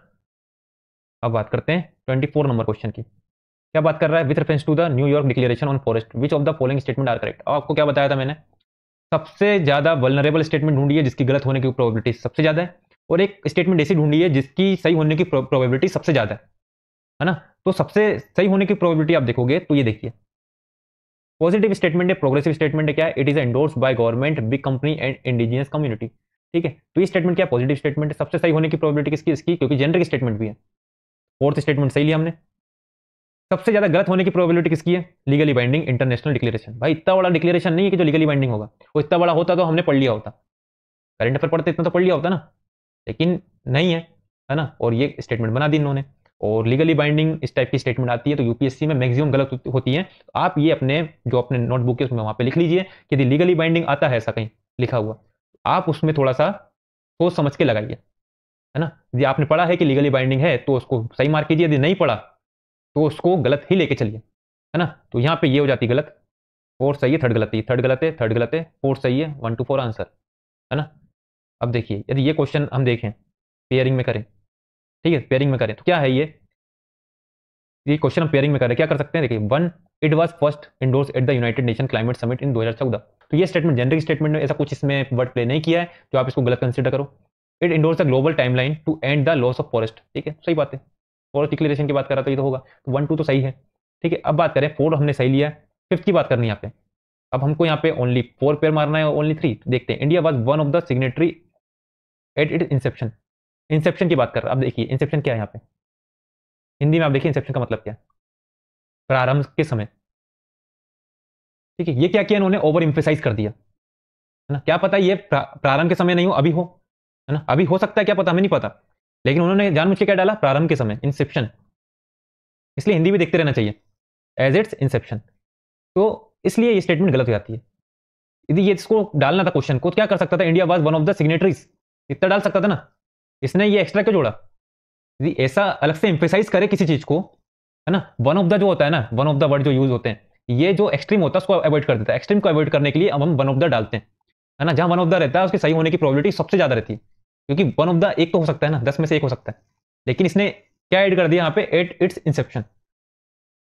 अब बात करते हैं 24 नंबर क्वेश्चन की। क्या बात कर रहा है? With reference to the New York declaration on forest which of the following statement are correct. अब आपको क्या बताया था मैंने? सबसे ज्यादा वल्नरेबल स्टेटमेंट ढूंढी है जिसकी गलत होने की प्रोबेबिलिटी सबसे ज्यादा है, और एक स्टेटमेंट ऐसी ढूंढी है जिसकी सही होने की प्रोबेबिलिटी सबसे ज्यादा है ना। तो सबसे सही होने की प्रोबेबिलिटी आप देखोगे तो ये देखिए, पॉजिटिव स्टेटमेंट है, प्रोग्रेसिव स्टेटमेंट है, क्या it is endorsed by government, big company and indigenous community, ठीक है। तो ये स्टेटमेंट क्या? पॉजिटिव स्टेटमेंट है। सबसे सही होने की प्रोबेबिलिटी किसकी? इसकी, क्योंकि जेनरिक स्टेटमेंट भी है। फोर्थ स्टेटमेंट सही लिया हमने। सबसे ज्यादा गलत होने की प्रोबेबिलिटी किसकी है? Legally binding international declaration. भाई इतना बड़ा डिक्लेरेशन नहीं है कि जो लीगली बाइंडिंग होगा, वो इतना बड़ा होता तो हमने पढ़ लिया होता, करंट अफेयर पढ़ते इतना तो पढ़ लिया होता ना, लेकिन नहीं है ना। और ये स्टेटमेंट बना दी इन्होंने, और लीगली बाइंडिंग इस टाइप की स्टेटमेंट आती है तो यूपीएससी में मैक्सिमम गलत होती है। तो आप ये अपने जो अपने नोटबुक है उसमें वहां पे लिख लीजिए कि यदि लीगली बाइंडिंग आता है ऐसा कहीं लिखा हुआ, आप उसमें थोड़ा सा सोच समझ के लगाइए, है ना। यदि आपने पढ़ा है कि लीगली बाइंडिंग है तो उसको सही मार्क कीजिए, यदि नहीं पढ़ा तो उसको गलत ही लेके चलिए, है ना। तो यहाँ पे ये हो जाती है गलत, फोर्थ सही है, थर्ड गलत है, थर्ड गलत है, थर्ड गलत है, फोर्थ सही है, 1 to 4 आंसर, है ना। अब देखिए यदि ये क्वेश्चन हम देखें पेयरिंग में करें, ठीक है, पेयरिंग में करें तो क्या है ये क्वेश्चन हम पेयरिंग में करें, क्या कर सकते हैं? देखिए, one, it was first endorse at the United Nation climate summit in 2014। तो ये स्टेटमेंट जेनरिक स्टेटमेंट में ऐसा कुछ इसमें वर्ड प्ले नहीं किया है जो आप इसको गलत कंसिडर करो। It endorse the global timeline to end the loss of forest, ठीक है, सही बात है। फॉरेस्ट डिक्लेरेशन की बात कर रहा तो ये तो होगा, तो 1 2 तो सही है, ठीक है। अब बात करें 4 हमने सही लिया, फिफ्थ की बात करनी है यहाँ पे। अब हमको यहाँ पे ओनली 4 पेयर मारना है, ओनली 3। देखते हैं, India was one of the signatory at it Inception. Inception की बात कर रहा, अब देखिए इंसेप्शन क्या है यहाँ पे, हिंदी में आप देखिए इंसेप्शन का मतलब क्या है? प्रारंभ के समय, ठीक है। ये क्या किया इन्होंने? ओवर इम्फेसाइज कर दिया, है ना। क्या पता ये प्रारंभ के समय नहीं हो, अभी हो, है ना, अभी हो सकता है, क्या पता, हमें नहीं पता। लेकिन उन्होंने जानबूझ के क्या डाला? प्रारंभ के समय, इंसेप्शन। इसलिए हिंदी भी देखते रहना चाहिए, एज इट्स इंसेप्शन। तो इसलिए ये स्टेटमेंट गलत हो जाती है। यदि ये इसको डालना था क्वेश्चन को, तो क्या कर सकता था? India was one of the signatories, इतना डाल सकता था ना, इसने ये एक्स्ट्रा क्यों जोड़ा? यदि ऐसा अलग से एम्फेसाइज करे किसी चीज को, है ना, वन ऑफ द जो होता है ना, वन ऑफ द वर्ड जो यूज होते हैं, ये जो एक्सट्रीम होता है उसको अवॉइड कर देता है। एक्सट्रीम को अवॉइड करने के लिए अब हम वन ऑफ द डालते हैं, है ना। जहां वन ऑफ द रहता है उसके सही होने की प्रोबेबिलिटी सबसे ज्यादा रहती है, क्योंकि वन ऑफ द एक तो हो सकता है ना, 10 में से एक हो सकता है। लेकिन इसने क्या ऐड कर दिया यहाँ पे, एट इट्स इंसेप्शन,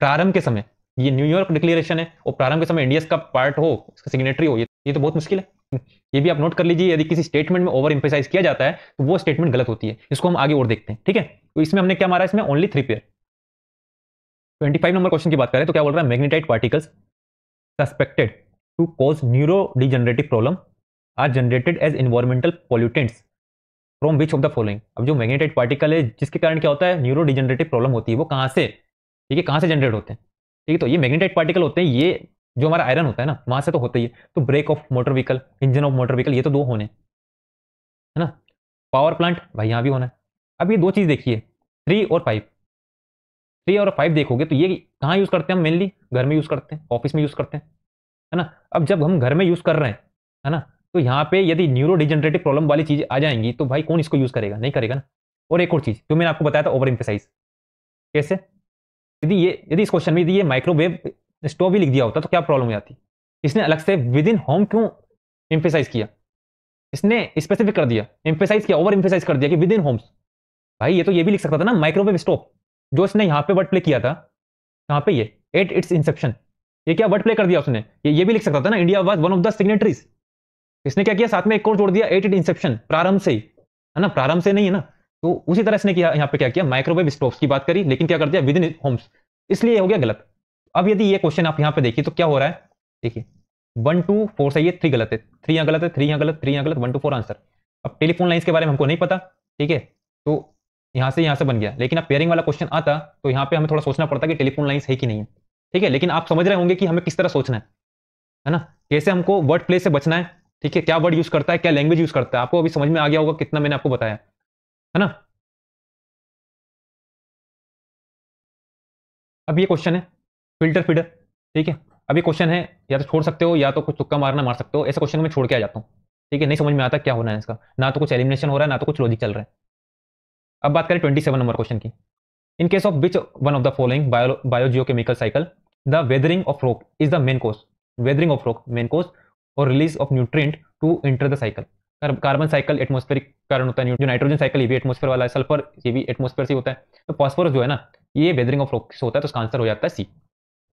प्रारंभ के समय। ये न्यूयॉर्क डिक्लेरेशन है और प्रारंभ के समय इंडिया का पार्ट हो, इसका सिग्नेटरी हो, ये तो बहुत मुश्किल है। ये भी आप नोट कर लीजिए, यदि किसी स्टेटमेंट में ओवर एम्फेसाइज किया जाता है तो वो स्टेटमेंट गलत होती है। इसको हम आगे और देखते हैं, ठीक है। तो इसमें हमने क्या मारा, इसमें ओनली 3 पेयर। 25 नंबर क्वेश्चन की बात करें तो क्या बोल रहा है, magnetite particles suspected to cause neurodegenerative problem are generated as environmental pollutants from which of the following. अब जो मैग्नेटाइट पार्टिकल है जिसके कारण क्या होता है, न्यूरोडिजेनरेटिव प्रॉब्लम होती है, वो कहां से, ठीक है, कहां से जनरेट होते हैं, ठीक है। तो ये मैग्नेटाइट पार्टिकल होते हैं, ये जो हमारा आयरन होता है ना, वहां से तो होता ही है। तो brake of motor vehicle, engine of motor vehicle, ये तो 2 होने, है ना। पावर प्लांट भाई यहां भी होना है। अब ये 2 चीज देखिए, 3 और 5, 3 और 5 देखोगे तो ये कहाँ यूज करते हैं हम, मेनली घर में यूज करते हैं, ऑफिस में यूज करते हैं, है ना। अब जब हम घर में यूज कर रहे हैं, है ना, तो यहाँ पे यदि न्यूरो डिजेनरेटिव प्रॉब्लम वाली चीज आ जाएंगी तो भाई कौन इसको यूज करेगा, नहीं करेगा ना। और एक और चीज जो मैंने आपको बताया था, ओवर एम्फेसाइज। कैसे, यदि इस क्वेश्चन में यदि ये माइक्रोवेव स्टोव भी लिख दिया होता तो क्या प्रॉब्लम हो जाती। इसने अलग से विद इन होम क्यों एम्फेसाइज किया, इसने स्पेसिफिक कर दिया, एम्फेसाइज किया, ओवर एम्फेसाइज कर दिया कि विद इन होम्स। भाई ये तो ये भी लिख सकता था ना, माइक्रोवेव स्टोव, जो इसने यहाँ पे वर्ड प्ले किया था, कहाँ पे, ये एट इट्स इंसेप्शन, ये क्या वर्ड प्ले कर दिया उसने, ये भी लिख सकता था ना, India was one of the signatories. इसने क्या किया, साथ में एक और जोड़ दिया, एट इट इंसेप्शन, प्रारंभ से ही, है ना, प्रारंभ से नहीं है ना। तो उसी तरह इसने किया, यहाँ पे क्या किया, माइक्रोवेव स्टोव्स की बात करी, लेकिन क्या कर दिया, विद इन होम्स, इसलिए हो गया गलत। अब यदि ये क्वेश्चन आप यहाँ पे देखिए तो क्या हो रहा है, देखिए 1 2 4 सही है, 3 गलत है, 3 यहाँ गलत है, 3 यहाँ गलत, 3 यहाँ गलत, 1 2 4 आंसर। अब टेलीफोन लाइन्स के बारे में हमको नहीं पता, ठीक है, तो यहाँ से बन गया। लेकिन अब पेयरिंग वाला क्वेश्चन आता तो यहाँ पे हमें थोड़ा सोचना पड़ता कि टेलीफोन लाइन्स है कि नहीं है, ठीक है। लेकिन आप समझ रहे होंगे कि हमें किस तरह सोचना है ना, कैसे हमको वर्ड प्ले से बचना है, ठीक है, क्या वर्ड यूज करता है, क्या लैंग्वेज यूज करता है, आपको अभी समझ में आ गया होगा कितना मैंने आपको बताया, है ना। अब ये क्वेश्चन है फिल्टर फीडर, ठीक है। अब ये क्वेश्चन है, या तो छोड़ सकते हो या तो कुछ तुक्का मारना मार सकते हो, ऐसे क्वेश्चन में छोड़ के आ जाता हूँ, ठीक है, नहीं समझ में आता क्या होना है इसका, ना तो कुछ एलिमिनेशन हो रहा है ना तो कुछ लॉजिक चल रहा है। अब बात करें 27 नंबर क्वेश्चन की, in case of which one of the following biogeochemical cycle the weathering of rock is the main cause, weathering of rock main cause और release of nutrient to enter the cycle. Carbon cycle atmospheric कारण होता है, जो nitrogen cycle ये भी atmosphere वाला है, sulphur ये भी एटमॉस्फेयर से होता है, तो फॉस्फोरस जो है ना ये वेदरिंग ऑफ रॉक से होता है, तो इसका आंसर हो जाता है सी।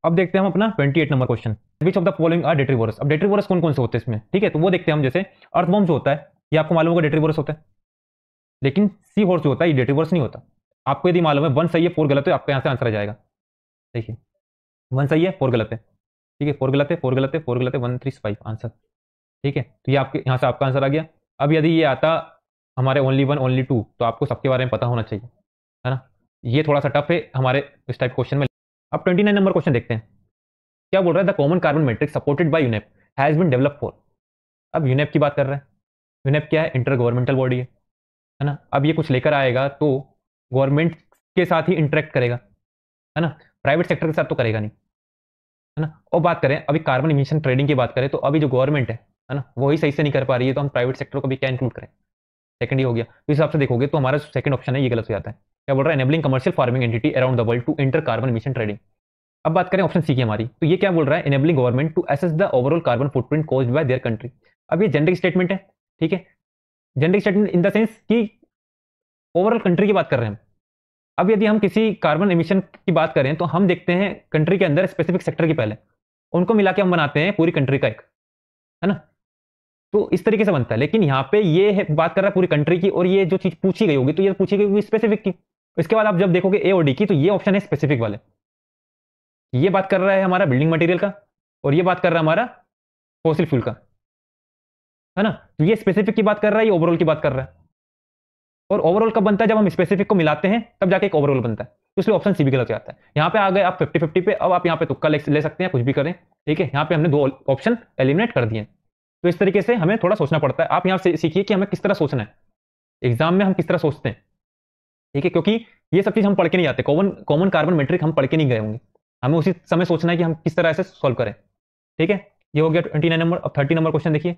अब देखते हैं हम अपना 28 number question, which of the following are detritivorous. अब डेट्रीवोरस कौन कौन से होते हैं इसमें, ठीक है, तो वो देखते हैं हम। जैसे अर्थवॉर्म जो होता है ये आपको मालूम होगा डेट्रीवोरस होता है, लेकिन सी हॉर्स जो होता है ये डेट्रीवोरस नहीं होता। आपको यदि मालूम है 1 सही है 4 गलत है, आपका यहाँ से आंसर आ जाएगा। देखिए 1 सही है 4 गलत है, ठीक है, 4 गलत है, 4 गलत है, 4 गलत है, 1 3 5 आंसर, ठीक है। तो ये आपके यहाँ से आपका आंसर आ गया। अब यदि ये आता हमारे ओनली 1 ओनली 2 तो आपको सबके बारे में पता होना चाहिए, है ना। ये थोड़ा सा टफ है हमारे इस टाइप क्वेश्चन में। अब 29 नंबर क्वेश्चन देखते हैं, क्या बोल रहा है, the common carbon metric supported by UNEP has been develop for. अब यूनेप की बात कर रहे हैं, यूनेप क्या है, इंटर गवर्नमेंटल बॉडी है ना। अब ये कुछ लेकर आएगा तो गवर्नमेंट के साथ ही इंटरेक्ट करेगा, है ना, प्राइवेट सेक्टर के साथ तो करेगा नहीं, है ना। और बात करें अभी कार्बन इमिशन ट्रेडिंग की बात करें तो अभी जो गवर्नमेंट है ना, वही सही से नहीं कर पा रही है, तो हम प्राइवेट सेक्टर को भी क्या इंक्लूड करें, सेकंड ही हो गया। तो इस हिसाब से देखोगे तो हमारा सेकंड ऑप्शन है ये गलत हो जाता है। क्या बोल रहा है, enabling commercial farming entity around the world to enter carbon emission trading. अब बात करें ऑप्शन सी की हमारी, तो ये क्या बोल रहा है, enabling government to assess the overall carbon footprint caused by their country. अब ये जेनरिक स्टेटमेंट है, ठीक है, generic statement in the sense कि ओवरऑल कंट्री की बात कर रहे हैं। अब यदि हम किसी कार्बन एमिशन की बात करें तो हम देखते हैं कंट्री के अंदर स्पेसिफिक सेक्टर की पहले, उनको मिला के हम बनाते हैं पूरी कंट्री का एक, है ना। तो इस तरीके से बनता है। लेकिन यहाँ पे ये है, बात कर रहा है पूरी कंट्री की, और ये जो चीज पूछी गई होगी तो ये पूछी गई होगी स्पेसिफिक की। इसके बाद आप जब देखोगे ए और डी की तो ये ऑप्शन है स्पेसिफिक वाले, ये बात कर रहा है हमारा बिल्डिंग मटेरियल का और ये बात कर रहा है हमारा फॉसिल फ्यूल का, है ना। तो ये स्पेसिफिक की बात कर रहा है, ये ओवरऑल की बात कर रहा है। और ओवरऑल कब बनता है, जब हम स्पेसिफिक को मिलाते हैं तब जाके एक ओवरऑल बनता है। तो इसलिए ऑप्शन सी भी गलत हो जाता है। यहाँ पे आ गए आप 50-50 पे, अब आप यहाँ पे तुक्का ले सकते हैं, कुछ भी करें, ठीक है। यहाँ पे हमने 2 ऑप्शन एलिमिनेट कर दिए। तो इस तरीके से हमें थोड़ा सोचना पड़ता है। आप यहाँ से सीखिए कि हमें किस तरह सोचना है, एग्जाम में हम किस तरह सोचते हैं, ठीक है, क्योंकि ये सब चीज हम पढ़ के नहीं आते, कॉमन कार्बन मेट्रिक हम पढ़ के नहीं गए होंगे, हमें उसी समय सोचना है कि हम किस तरह से सॉल्व करें, ठीक है। ये हो गया 29 नंबर। अब 30 नंबर क्वेश्चन देखिए,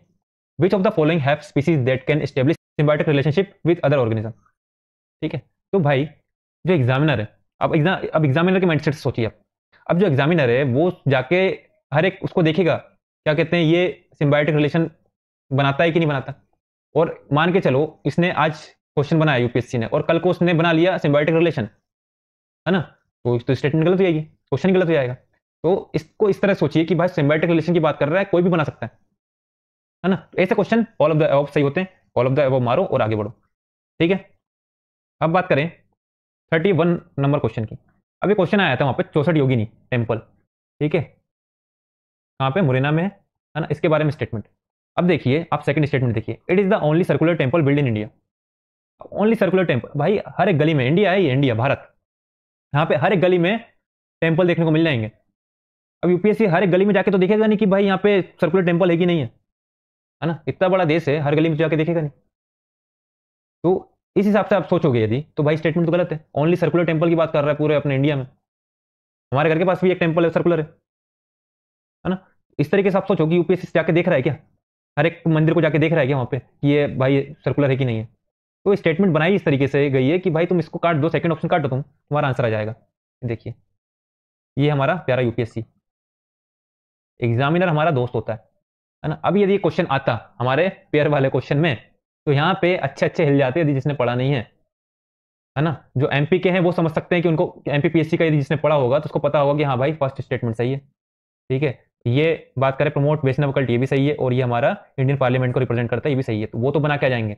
विच of the following have species that can establish symbiotic relationship with other organism. ठीक है, तो भाई जो एग्जामिनर है, अब एग्जामिनर के माइंडसेट से सोचिए आप। अब जो एग्जामिनर है वो जाके हर एक उसको देखेगा, क्या कहते हैं, ये सिम्बायोटिक रिलेशन बनाता है कि नहीं बनाता। और मान के चलो इसने आज क्वेश्चन बनाया यूपीएससी ने, और कल को उसने बना लिया सिम्बायोटिक रिलेशन, है ना, तो स्टेटमेंट गलत हो जाएगी, क्वेश्चन गलत हो जाएगा। तो इसको इस तरह सोचिए कि भाई सिम्बायोटिक रिलेशन की बात कर रहा है, कोई भी बना सकता है ना। ऐसे question all of the above सही होते हैं, ऑल ऑफ द अबव मारो और आगे बढ़ो। ठीक है, अब बात करें 31 नंबर क्वेश्चन की। अब ये क्वेश्चन आया था वहां पे 64 योगिनी टेम्पल, ठीक है, कहाँ पे, मुरैना में है ना, इसके बारे में स्टेटमेंट। अब देखिए आप सेकंड स्टेटमेंट देखिए, it is the only circular temple build in India. Only circular temple, भाई हर एक गली में, इंडिया है ये, इंडिया भारत, यहाँ पे हर एक गली में टेम्पल देखने को मिल जाएंगे। अब यूपीएससी हर एक गली में जाके तो देखेगा नहीं कि भाई यहाँ पे सर्कुलर टेम्पल है कि नहीं है ना, इतना बड़ा देश है, हर गली में जाके देखेगा नहीं। तो इस हिसाब से आप सोचोगे यदि, तो भाई स्टेटमेंट तो गलत है। ओनली सर्कुलर टेम्पल की बात कर रहा है पूरे अपने इंडिया में, हमारे घर के पास भी एक टेम्पल है सर्कुलर है ना। इस तरीके से आप सोचो कि यूपीएससी जाके देख रहा है क्या, हर एक मंदिर को जाके देख रहा है क्या वहाँ पे कि ये भाई सर्कुलर है कि नहीं है। तो स्टेटमेंट बनाई इस तरीके से गई है कि भाई तुम इसको काट दो, सेकंड ऑप्शन काट दो, तुम्हारा आंसर आ जाएगा। देखिए ये हमारा प्यारा यूपीएससी एग्जामिनर हमारा दोस्त होता है ना। अब यदि ये क्वेश्चन आता हमारे पेयर वाले क्वेश्चन में, तो यहाँ पे अच्छे अच्छे हिल जाते हैं यदि जिसने पढ़ा नहीं है ना। जो एमपी के हैं वो समझ सकते हैं कि उनको एमपीपीएससी का यदि जिसने पढ़ा होगा तो उसको पता होगा कि हाँ भाई फर्स्ट स्टेटमेंट सही है। ठीक है, ये बात करें प्रमोट वैष्णव कल्ट, ये भी सही है, और ये हमारा इंडियन पार्लियामेंट को रिप्रेजेंट करता है, ये भी सही है, तो वो तो बना के आ जाएंगे।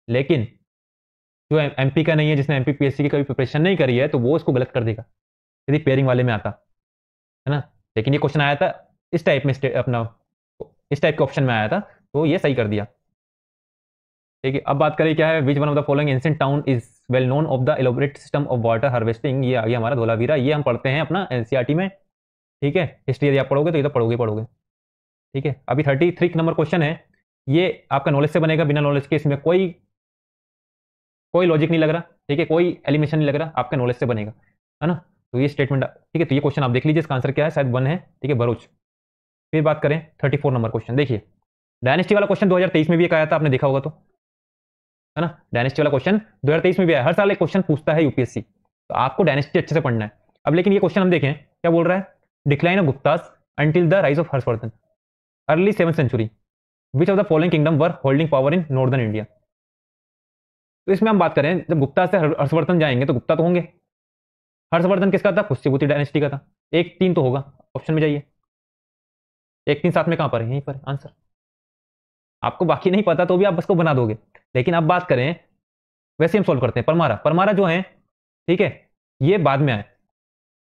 लेकिन जो एमपी का नहीं है, जिसने एमपीपीएससी की कभी प्रिपरेशन नहीं करी है, तो वो इसको गलत कर देगा यदि पेयरिंग वाले में आता है ना। लेकिन ये क्वेश्चन आया था इस टाइप में, अपना इस टाइप के ऑप्शन में आया था, तो ये सही कर दिया। ठीक है, अब बात करें क्या है, विच one of the following ancient town is well known of the elaborate system of water harvesting. ये आ गया हमारा धोलावीरा, ये हम पढ़ते हैं अपना एनसीईआरटी में। ठीक है, हिस्ट्री यदि आप पढ़ोगे तो ये तो पढ़ोगे। ठीक है, अभी 33 नंबर क्वेश्चन है, ये आपका नॉलेज से बनेगा, बिना नॉलेज के इसमें कोई लॉजिक नहीं लग रहा। ठीक है, कोई एलिमिनेशन नहीं लग रहा, आपका नॉलेज से बनेगा, है ना। तो ये स्टेटमेंट, ठीक है, तो ये क्वेश्चन आप देख लीजिए, इसका आंसर क्या है, शायद 1 है। ठीक है, भरूच। फिर बात करें 34 नंबर क्वेश्चन, देखिए डायनेस्टी वाला क्वेश्चन 2023 में भी एक आया था, आपने देखा होगा तो, है ना। डायनेस्टी वाला क्वेश्चन 2023 में भी आया, हर साल एक क्वेश्चन पूछता है यूपीएससी, तो आपको डायनेस्टी अच्छे से पढ़ना है। अब लेकिन ये क्वेश्चन हम देखें क्या बोल रहा है, decline of Guptas until the rise of Harshvardhan early 7th century, which of the following kingdom were holding power in northern India. तो इसमें हम बात करें, जब गुप्ता से हर्षवर्धन जाएंगे तो गुप्ता तो होंगे, हर्षवर्धन किसका था, पुष्यभूति डायनेस्टी का था। 1-3 तो होगा, ऑप्शन में जाइए, 1-3 साथ में कहां पर है, यहीं पर आंसर। आपको बाकी नहीं पता तो भी आप बस को बना दोगे। लेकिन अब बात करें, वैसे हम सोल्व करते हैं, परमारा जो है, ठीक है, ये बाद में आए,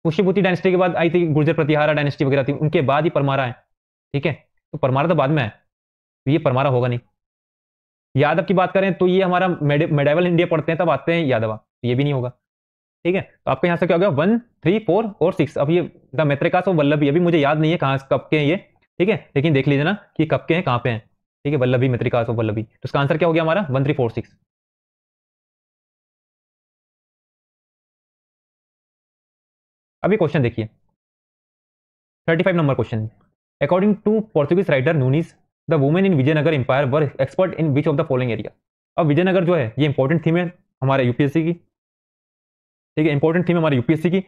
पुष्यभूति डायनेस्टी के बाद आई थी गुर्जर प्रतिहारा डायनेस्टी वगैरह थी, उनके बाद ही परमारा है। ठीक है, तो परमारा तो बाद में आए, तो ये परमारा होगा नहीं। यादव की बात करें तो ये हमारा मेडाइवल इंडिया पढ़ते हैं तब आते हैं यादवा, तो ये भी नहीं होगा। ठीक है, तो आपके यहाँ से क्या हो गया, 1, 3, 4 और 6। अब ये द मेत्रिकास और वल्लभी, अभी मुझे याद नहीं है कहाँ कब के हैं ये, ठीक है, लेकिन देख लीजिए ना कि कब के हैं, कहाँ पे हैं। ठीक है, वल्लभी, मेत्रिकास और वल्लभी, तो इसका आंसर क्या हो गया हमारा, 1, 3, 4, 6। अभी क्वेश्चन देखिए 35 नंबर question, according to Portuguese writer Nuniz, the women in Vijayanagar empire were expert in which of the following area. अब विजयनगर जो है ये इंपॉर्टेंट थीम है हमारे यूपीएससी की। ठीक है, इंपॉर्टेंट थीम हमारे यूपीएससी की।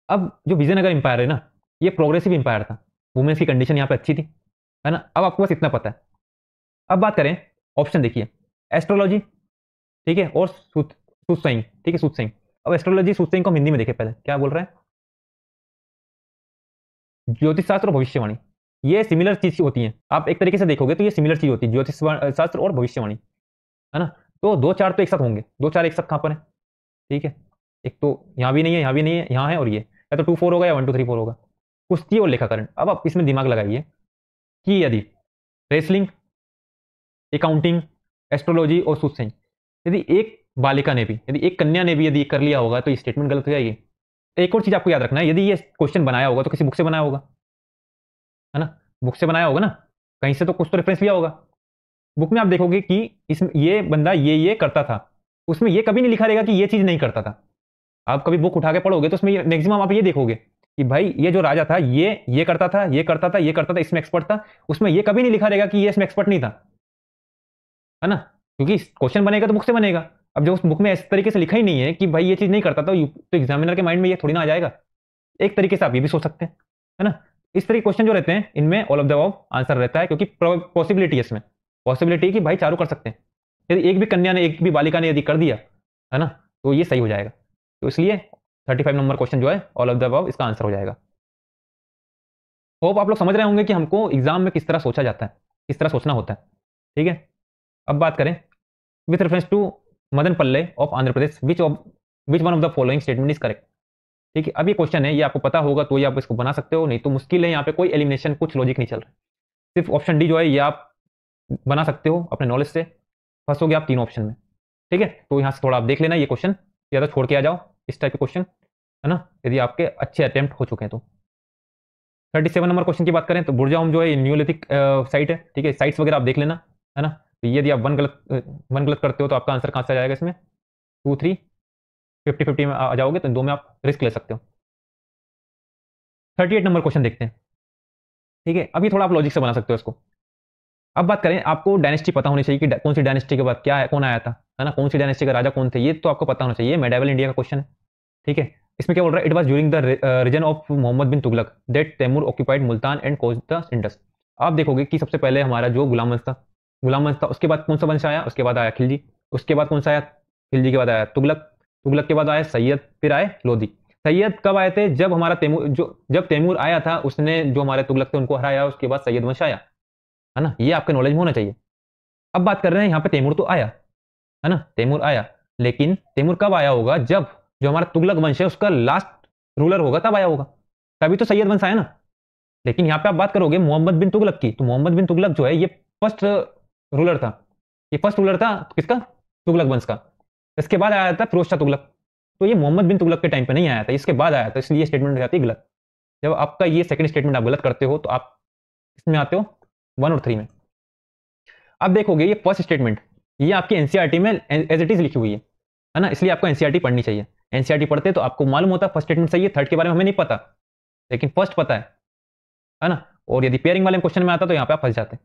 अब जो विजयनगर एम्पायर है ना, ये प्रोग्रेसिव एम्पायर था, वुमेन्स की कंडीशन यहाँ पे अच्छी थी, है ना। अब आपको बस इतना पता है। अब बात करें, ऑप्शन देखिए, एस्ट्रोलॉजी, ठीक है, और सूतसाइंग। ठीक है, सूतसाइंग। अब एस्ट्रोलॉजी सूतसाइंग को हम हिंदी में देखे, पहले क्या बोल रहा है, ज्योतिष शास्त्र और भविष्यवाणी, ये सिमिलर चीज होती हैं। आप एक तरीके से देखोगे तो ये सिमिलर चीज होती है, ज्योतिष शास्त्र और भविष्यवाणी, है ना। तो 2-4 तो एक साथ होंगे, 2-4 एक साथ कहां पर है, ठीक है, एक तो यहाँ भी नहीं है, यहाँ भी नहीं है, यहाँ है, और ये या तो 2-4 होगा या 1-2-3-4 होगा। कुश्ती और लेखाकरण, अब आप इसमें दिमाग लगाइए कि यदि रेसलिंग, अकाउंटिंग, एस्ट्रोलॉजी और सूतसाइंग, यदि एक बालिका ने भी, यदि एक कन्या ने भी यदि कर लिया होगा तो ये स्टेटमेंट गलत हो जाएगी। एक और चीज आपको याद रखना है, यदि ये क्वेश्चन बनाया होगा तो किसी बुक से बनाया होगा, है ना, बुक से बनाया होगा ना, कहीं से तो कुछ तो रेफरेंस लिया होगा। बुक में आप देखोगे कि इसमें ये बंदा ये करता था, उसमें ये कभी नहीं लिखा रहेगा कि ये चीज नहीं करता था। आप कभी बुक उठा के पढ़ोगे तो उसमें मैक्सिमम आप ये देखोगे कि भाई ये जो राजा था ये करता था, ये करता था, ये करता था, इसमें एक्सपर्ट था। उसमें ये कभी नहीं लिखा रहेगा कि ये इसमें एक्सपर्ट नहीं था, है ना। क्योंकि क्वेश्चन बनेगा तो बुक से बनेगा। अब जो उस बुक में इस तरीके से लिखा ही नहीं है कि भाई ये चीज नहीं करता तो एग्जामिनर के माइंड में ये थोड़ी ना आ जाएगा। एक तरीके से आप ये भी सोच सकते हैं, है ना। इस तरह के क्वेश्चन जो रहते हैं इनमें all of the above answer रहता है, क्योंकि पॉसिबिलिटी है इसमें, पॉसिबिलिटी है कि भाई चारों कर सकते हैं। यदि एक भी कन्या ने, एक भी बालिका ने यदि कर दिया, है ना, तो ये सही हो जाएगा। तो इसलिए 35 नंबर क्वेश्चन जो है ऑल ऑफ द अबव इसका आंसर हो जाएगा। होप आप लोग समझ रहे होंगे कि हमको एग्जाम में किस तरह सोचा जाता है, किस तरह सोचना होता है। ठीक है, अब बात करें with reference to Madanapalle of Andhra Pradesh, which one of the following statement is correct. ठीक है, अब ये क्वेश्चन है, ये आपको पता होगा तो ये आप इसको बना सकते हो, नहीं तो मुश्किल है, यहाँ पे कोई एलिमिनेशन कुछ लॉजिक नहीं चल रहा है। सिर्फ ऑप्शन डी जो है ये आप बना सकते हो अपने नॉलेज से, फंस हो गया आप तीन ऑप्शन में। ठीक है, तो यहाँ से थोड़ा आप देख लेना ये क्वेश्चन, ज़्यादा छोड़ के आ जाओ इस टाइप के क्वेश्चन, है ना, यदि आपके अच्छे अटेम्प्ट हो चुके हैं तो। 37 नंबर क्वेश्चन की बात करें तो बुर्जाहोम जो है न्यूलिथिक साइट है। ठीक है, साइट्स वगैरह आप देख लेना, है ना। तो यदि आप वन गलत करते हो तो आपका आंसर कहाँ से आ जाएगा इसमें, 2 3 50-50 में आ जाओगे, तो दो में आप रिस्क ले सकते हो। 38 नंबर क्वेश्चन देखते हैं। ठीक है, अभी थोड़ा आप लॉजिक से बना सकते हो इसको। अब बात करें, आपको डायनेस्टी पता होनी चाहिए कि कौन सी डायनेस्टी के बाद क्या है, कौन आया था, है ना, कौन सी डायनेस्टी का राजा कौन थे, ये तो आपको पता होना चाहिए। मेडाइवल इंडिया का क्वेश्चन है। ठीक है, इसमें क्या बोल रहा है, it was during the region of Mohammad bin Tughlaq that Timur occupied Multan and cross the Indus. आप देखोगे कि सबसे पहले हमारा जो गुलाम वंश था, उसके बाद कौन सा वंश आया, उसके बाद आया खिलजी, उसके बाद कौन सा आया, खिलजी के बाद आया तुगलक, तुगलक के बाद आया सैयद, फिर आए लोधी। सैयद कब आए थे, जब हमारा तैमूर जब तैमूर आया था, उसने जो हमारे तुगलक थे उनको हराया, उसके बाद सैयद वंश आया, है ना, ये आपके नॉलेज में होना चाहिए। अब बात कर रहे हैं यहाँ पे तैमूर तो आया, है ना, तैमूर आया, लेकिन तैमूर कब आया होगा, जब जो हमारा तुगलक वंश है उसका लास्ट रूलर होगा तब आया होगा, तभी तो सैयद वंश आया ना। लेकिन यहाँ पे आप बात करोगे मोहम्मद बिन तुगलक की, तो मोहम्मद बिन तुगलक जो है ये फर्स्ट रूलर था, ये फर्स्ट रूलर था किसका, तुगलक वंश का। इसके बाद आया था फिरोज शाह तुगलक, तो ये मोहम्मद बिन तुगलक के टाइम पे नहीं आया था, इसके बाद आया था, इसलिए स्टेटमेंट हो जाती है गलत। जब आपका ये सेकंड स्टेटमेंट आप गलत करते हो तो आप इसमें आते हो 1 और 3 में। अब देखोगे ये फर्स्ट स्टेटमेंट, ये आपकी एनसीईआरटी में एज इट इज लिखी हुई है ना, इसलिए आपको एनसीईआरटी पढ़नी चाहिए। एनसीईआरटी पढ़ते तो आपको मालूम होता फर्स्ट स्टेटमेंट सही है, थर्ड के बारे में हमें नहीं पता, लेकिन फर्स्ट पता है ना। और यदि पेयरिंग वाले क्वेश्चन में आता तो यहाँ पे आप फंस जाते,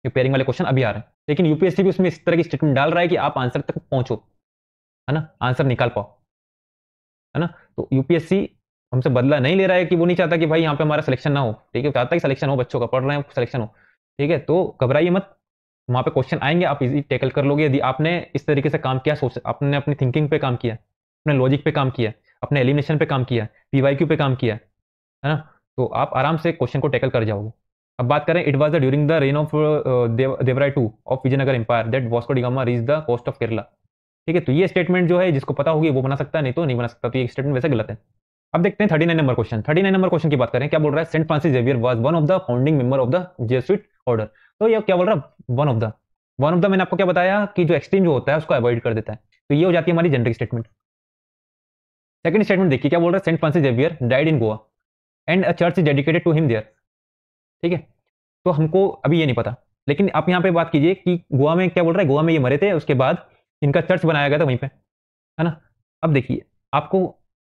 ये पेयरिंग वाले क्वेश्चन अभी आ रहे हैं, लेकिन यूपीएससी भी उसमें इस तरह की स्टेटमेंट डाल रहा है कि आप आंसर तक पहुंचो, है ना, आंसर निकाल पाओ, है ना। तो यूपीएससी हमसे बदला नहीं ले रहा है, कि वो नहीं चाहता कि भाई यहाँ पे हमारा सिलेक्शन ना हो, ठीक है, चाहता है कि सिलेक्शन हो, बच्चों का पढ़ रहे हैं सिलेक्शन हो, ठीक है, तो घबराइए मत, वहाँ पे क्वेश्चन आएंगे, आप इजी टैकल कर लोगे यदि आपने इस तरीके से काम किया, सोच आपने अपनी थिंकिंग पे काम किया, अपने लॉजिक पे काम किया, अपने एलिमिनेशन पे काम किया, पीवाईक्यू पे काम किया, है ना, तो आप आराम से क्वेश्चन को टैकल कर जाओगे। अब बात करें, it was during the reign of Devaraya two of Vijayanagar empire that Vasco da Gama reach the coast of Kerala. ठीक है, तो ये स्टेटमेंट जो है जिसको पता होगी वो बना सकता है, नहीं तो नहीं बना सकता, तो ये स्टेटमेंट वैसे गलत है। अब देखते हैं 39 नंबर क्वेश्चन। 39 नंबर क्वेश्चन की बात करें, क्या बोल रहा है, Saint Francis Xavier was one of the founding member of the Jesuit order. तो ये क्या बोल रहा है, वन ऑफ द मैंने आपको क्या बताया कि जो एक्सट्रीम जो होता है उसको अवॉइड कर देता है, तो ये हो जाती है हमारी जेनरिक स्टेटमेंट। सेकंड स्टेटमेंट देखिए क्या बोल रहा है, Saint Francis Xavier died in Goa and a church is dedicated to him there. ठीक है, तो हमको अभी ये नहीं पता, लेकिन आप यहाँ पे बात कीजिए कि गोवा में क्या बोल रहा है, गोवा में ये मरे थे, उसके बाद इनका चर्च बनाया गया था वहीं पे, है ना। अब देखिए आपको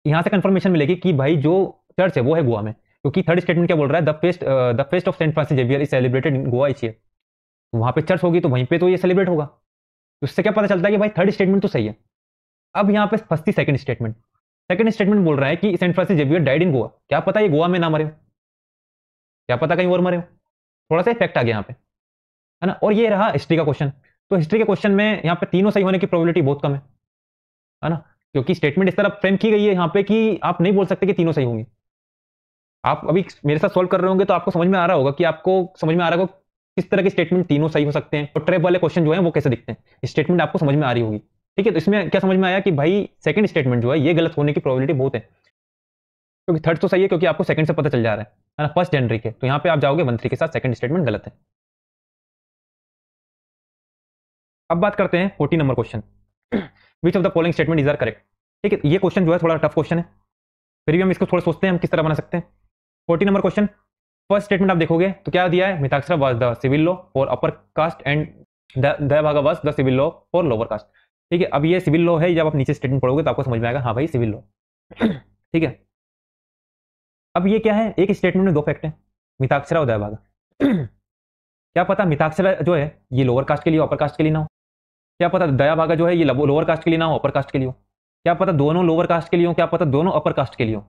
यहाँ से कंफर्मेशन मिलेगी कि भाई जो चर्च है वो है गोवा में, क्योंकि थर्ड स्टेटमेंट क्या बोल रहा है, the feast of Saint Francis Xavier is celebrated in Goa each year. वहाँ पे चर्च होगी तो वहीं पे तो ये सेलिब्रेट होगा, तो इससे क्या पता चलता है कि भाई थर्ड स्टेटमेंट तो सही है। अब यहाँ पे फंसती सेकंड स्टेटमेंट। सेकंड स्टेटमेंट बोल रहा है कि Saint Francis Xavier died in Goa, क्या पता ये गोवा में ना मरे हो, क्या पता कहीं और मरे हो, थोड़ा सा इफेक्ट आ गया यहाँ पे, है ना। और ये रहा हिस्ट्री का क्वेश्चन, तो हिस्ट्री के क्वेश्चन में यहाँ पे तीनों सही होने की प्रोबेबिलिटी बहुत कम है ना, क्योंकि स्टेटमेंट इस तरह फ्रेम की गई है यहाँ पे कि आप नहीं बोल सकते कि तीनों सही होंगी। आप अभी मेरे साथ सॉल्व कर रहे होंगे तो आपको समझ में आ रहा होगा कि आपको समझ में आ रहा होगा किस तरह के स्टेटमेंट तीनों सही हो सकते हैं, और ट्रैप वाले क्वेश्चन जो है वो कैसे दिखते हैं, स्टेटमेंट आपको समझ में आ रही होगी। ठीक है, तो इसमें क्या समझ में आया कि भाई सेकंड स्टेटमेंट जो है ये गलत होने की प्रोबेबिलिटी बहुत है, क्योंकि थर्ड तो सही है क्योंकि आपको सेकंड से पता चल जा रहा है ना, फर्स्ट जनवरी के, तो यहाँ पे आप जाओगे 1 3 के साथ, सेकंड स्टेटमेंट गलत है। अब बात करते हैं 40 number question, which of the following statement is are correct. ठीक है, ये क्वेश्चन जो है थोड़ा टफ क्वेश्चन है, फिर भी हम इसको थोड़ा सोचते हैं हम किस तरह बना सकते हैं। 40 नंबर क्वेश्चन, फर्स्ट स्टेटमेंट आप देखोगे तो क्या दिया है, Mitakshara was the civil law for upper caste and Dayabhaga was the civil law for lower caste. ठीक है, अब ये सिविल लॉ है, जब आप नीचे स्टेटमेंट पढ़ोगे तो आपको समझ में आएगा हाँ भाई सिविल लॉ। ठीक है, अब ये क्या है, एक स्टेटमेंट में दो फैक्ट है, मिताक्षरा और दयाभागा। क्या पता मिताक्षरा जो है ये लोअर कास्ट के लिए अपर कास्ट के लिए ना हो, क्या पता दया भागा जो है ये लोअर कास्ट के लिए ना हो, अपर कास्ट के लिए हो। क्या पता दोनों लोअर कास्ट के लिए हो, क्या पता दोनों अपर कास्ट के लिए हो।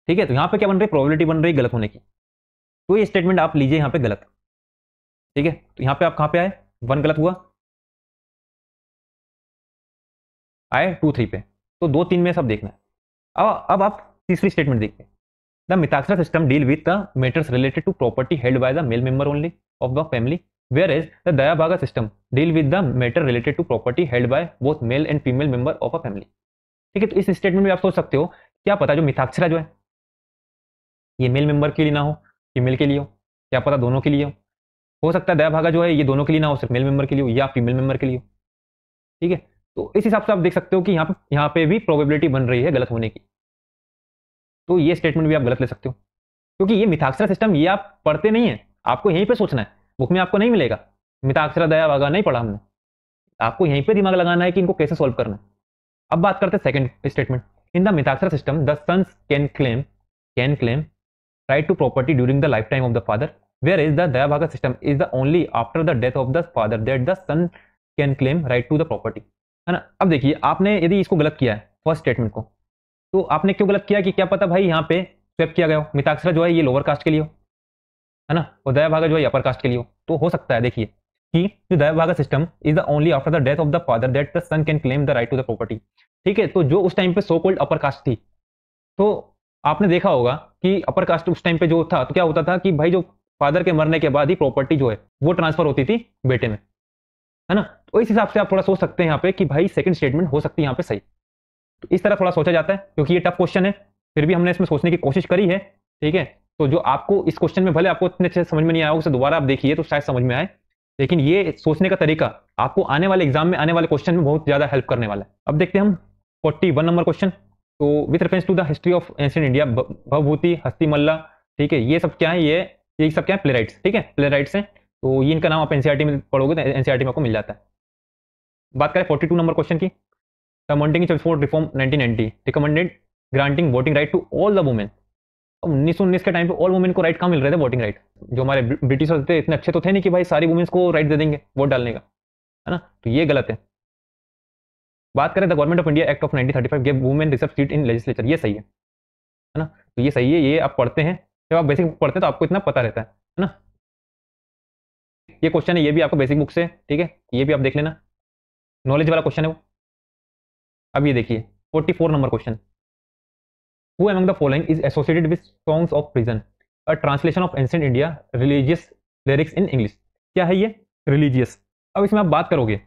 ठीक है, तो यहाँ पे क्या बन रही है, प्रोबेबिलिटी बन रही है गलत होने की। तो ये स्टेटमेंट आप लीजिए यहाँ पे गलत। ठीक है, तो यहाँ पे आप कहाँ पे आए, 1 गलत हुआ, आए 2 3 पे। तो 2 3 में सब देखना है। अब आप तीसरी स्टेटमेंट देखिए। The Mitakshara system deal with the matters related to property held by the male member only of the family, whereas the Dayabhaga system deal with the matter related to property held by both male and female member of a family। ठीक है, तो इस statement में आप सोच सकते हो क्या पता जो मिताक्षरा जो है ये मेल मेंबर के लिए ना हो, फीमेल के लिए हो, क्या पता दोनों के लिए हो सकता है दयाभागा जो है ये दोनों के लिए ना हो, सिर्फ मेल मेंबर के लिए हो या फीमेल मेंबर के लिए हो। ठीक है, तो इस हिसाब से आप देख सकते हो कि यहाँ पे भी प्रोबेबिलिटी बन रही है गलत होने की। तो ये स्टेटमेंट भी आप गलत ले सकते हो, क्योंकि ये मिताक्षरा सिस्टम ये आप पढ़ते नहीं है, आपको यहीं पे सोचना है, बुक में आपको नहीं मिलेगा। मिताक्षरा दयाभागा नहीं पढ़ा हमने, आपको यहीं पे दिमाग लगाना है कि इनको कैसे सॉल्व करना है। अब बात करते हैं second statement. In the Mitakshara system the sons can claim right to property during the life time of the father, whereas the Dayabhaga system is the only after the death of the father that the son can claim right to the property। है ना। अब देखिए आपने यदि इसको गलत किया है फर्स्ट स्टेटमेंट को, तो आपने क्यों गलत किया कि क्या पता भाई यहाँ पे स्वैप किया गया हो, मिताक्षरा जो है ये लोअर कास्ट के लिए हो, है ना, और दयाभागा जो है अपर कास्ट के लिए हो। तो हो सकता है देखिए कि जो Dayabhaga system is the only after the death of the father that the son can claim the right to the property. ठीक है, तो जो उस टाइम पे सो कॉल्ड अपर कास्ट थी, तो आपने देखा होगा कि अपर कास्ट उस टाइम पे जो था तो क्या होता था कि भाई जो फादर के मरने के बाद ही प्रॉपर्टी जो है वो ट्रांसफर होती थी बेटे में, है ना। तो इस हिसाब से आप थोड़ा सोच सकते हैं यहाँ पे कि भाई सेकंड स्टेटमेंट हो सकती है यहाँ पे सही। तो इस तरह थोड़ा सोचा जाता है, क्योंकि ये टफ क्वेश्चन है, फिर भी हमने इसमें सोचने की कोशिश करी है। ठीक है, तो जो आपको इस क्वेश्चन में भले आपको इतने अच्छे समझ में नहीं आया होगा, उसे दोबारा आप देखिए तो शायद समझ में आए, लेकिन ये सोचने का तरीका आपको आने वाले एग्जाम में आने वाले क्वेश्चन में बहुत ज्यादा हेल्प करने वाला है। अब देखते हैं हम 41 नंबर क्वेश्चन। तो with reference to the history of ancient India, Bhavabhuti, Hastimalla, ठीक है, ये सब क्या है, ये सब क्या है, प्लेराइट्स। ठीक है, प्लेराइट्स हैं, तो ये इनका नाम आप एनसीईआरटी में पढ़ोगे तो एनसीईआरटी में आपको मिल जाता है। बात करें 42 नंबर क्वेश्चन की। The Montagu Chelmsford reform 1990 recommended granting voting right to all the women. अब 1919 के टाइम पे ऑल वुमेन को राइट कहाँ मिल रहे थे, वोटिंग राइट। जो हमारे ब्रिटिशर्स थे इतने अच्छे तो थे नहीं कि भाई सारी वुमेन्स को राइट दे देंगे वोट डालने का, है ना, तो ये गलत है। बात करें the government of India act of 1935 give women reserve seat in legislature, ये सही है ना, तो ये सही है, ये आप पढ़ते हैं, जब आप बेसिक पढ़ते हैं तो आपको इतना पता रहता है ना। ये क्वेश्चन है, ये भी आपको बेसिक बुक से, ठीक है, ये भी आप देख लेना, नॉलेज वाला क्वेश्चन है वो। अब ये देखिए 44 number question. Who among the following is associated with songs of prison, a translation of ancient India religious lyrics in English. क्या है ये, रिलीजियस। अब इसमें आप बात करोगे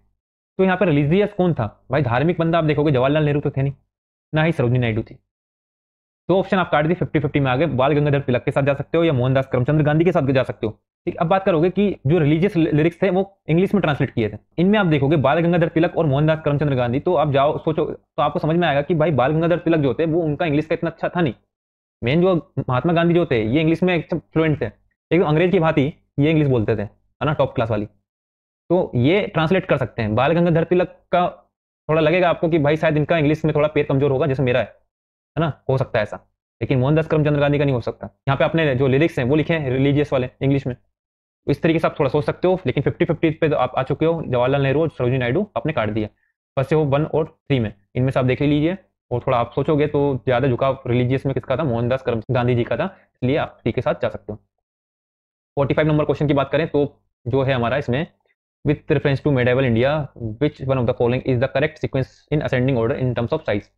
तो यहाँ पर रिलीजियस कौन था भाई, धार्मिक बंदा आप देखोगे जवाहरलाल नेहरू तो थे नहीं, ना ही सरोजिनी नायडू थी। तो ऑप्शन आप काट दी, 50-50 में आगे, बाल गंगाधर तिलक के साथ जा सकते हो या मोहनदास करमचंद गांधी के साथ जा सकते हो। ठीक, अब बात करोगे कि जो रिलीजियस लिरिक्स थे वो इंग्लिश में ट्रांसलेट किए थे, इनमें आप देखोगे बाल गंगाधर तिलक और मोहनदास करमचंद गांधी, तो आप जाओ सोचो तो आपको समझ में आएगा कि भाई बाल गंगाधर तिलक जो थे वो उनका इंग्लिश का इतना अच्छा था नहीं। मेन जो महात्मा गांधी जो थे ये इंग्लिश में फ्लुएंट थे, लेकिन अंग्रेज की भांति ये इंग्लिश बोलते थे, है ना, टॉप क्लास वाली। तो ये ट्रांसलेट कर सकते हैं। बाल गंगाधर तिलक का थोड़ा लगेगा आपको कि भाई शायद इनका इंग्लिश में थोड़ा पैर कमजोर होगा जैसे मेरा है ना, हो सकता है ऐसा, लेकिन मोहनदास करमचंद गांधी का नहीं हो सकता। यहाँ पे आपने जो लिरिक्स हैं वो लिखे हैं रिलीजियस वाले इंग्लिश में, इस तरीके से आप थोड़ा सोच सकते हो। लेकिन 50-50 पे तो आप आ चुके हो, जवाहरलाल नेहरू और सरोजिनी नायडू आपने काट दिया, फंसे हो 1 और 3 में, इनमें से आप देख लीजिए। और थोड़ा आप सोचोगे तो ज्यादा झुकाव रिलीजियस में किसका था, मोहनदास करमचंद गांधी जी का था, इसलिए आप सी के साथ जा सकते हो। 45 नंबर क्वेश्चन की बात करें तो जो है हमारा इसमें, with reference to medieval India, which one of the following is the correct sequence in ascending order in terms of size।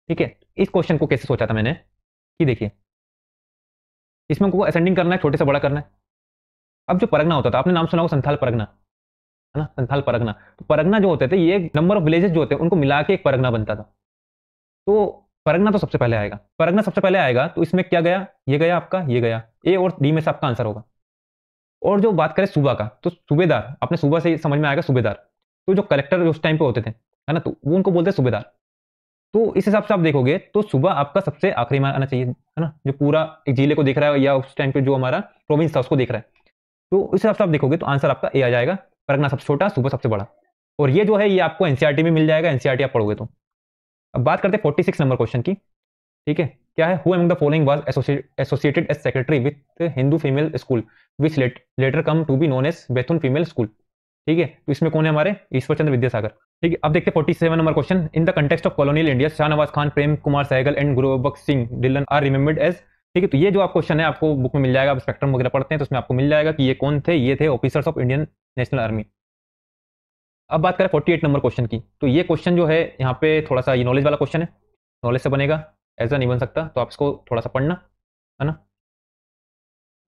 ठीक है, इस क्वेश्चन को कैसे सोचा था मैंने कि देखिए इसमें हमको असेंडिंग करना है, छोटे से बड़ा करना है। अब जो परगना होता था, आपने नाम सुना होगा संथाल परगना, है ना, संथाल परगना। तो परगना जो होते थे ये नंबर ऑफ विलेजेस जो होते हैं उनको मिला के एक परगना बनता था। तो परगना तो सबसे पहले आएगा, परगना सबसे पहले आएगा, तो इसमें क्या गया, ये गया आपका, ये गया, ए और डी में से आपका आंसर होगा। और जो बात करें सूबा का, तो सूबेदार, आपने सूबा से समझ में आएगा सूबेदार, तो जो कलेक्टर उस टाइम पे होते थे, है ना, तो वो उनको बोलते हैं सूबेदार। तो इस हिसाब से आप देखोगे तो सूबा आपका सबसे आखिरी में आना चाहिए, है ना, जो पूरा एक जिले को देख रहा है या उस टाइम पे जो हमारा प्रोविंस था उसको देख रहा है। तो इस हिसाब से आप देखोगे तो आंसर आपका ए आ जाएगा, परगना सबसे छोटा, सूबा सबसे बड़ा। और ये जो है ये आपको एनसीईआरटी में मिल जाएगा, एनसीईआरटी आप पढ़ोगे तो। अब बात करते हैं 46 नंबर क्वेश्चन की। ठीक है, क्या है, who among the following was associated as secretary with Hindu female school which later came to be known as Bethune female school. ठीक है, तो इसमें कौन है हमारे ईश्वर चंद्र विद्यासागर। ठीक है, अब देखते हैं 47 number question. In the context of colonial India Shahnawaz Khan, Prem Kumar Sahgal and Guru Bakhsh Singh Dhillon are remembered as. ठीक है, तो ये जो आप क्वेश्चन है आपको बुक में मिल जाएगा, आप स्पेक्ट्रम वगैरह पढ़ते हैं तो उसमें आपको मिल जाएगा कि ये कौन थे, ये थे officers of Indian national army. अब बात करें 48 नंबर क्वेश्चन की, तो ये क्वेश्चन जो है यहाँ पे थोड़ा सा ये नॉलेज वाला क्वेश्चन है, नॉलेज से बनेगा, ऐसा नहीं बन सकता, तो आप इसको थोड़ा सा पढ़ना है ना।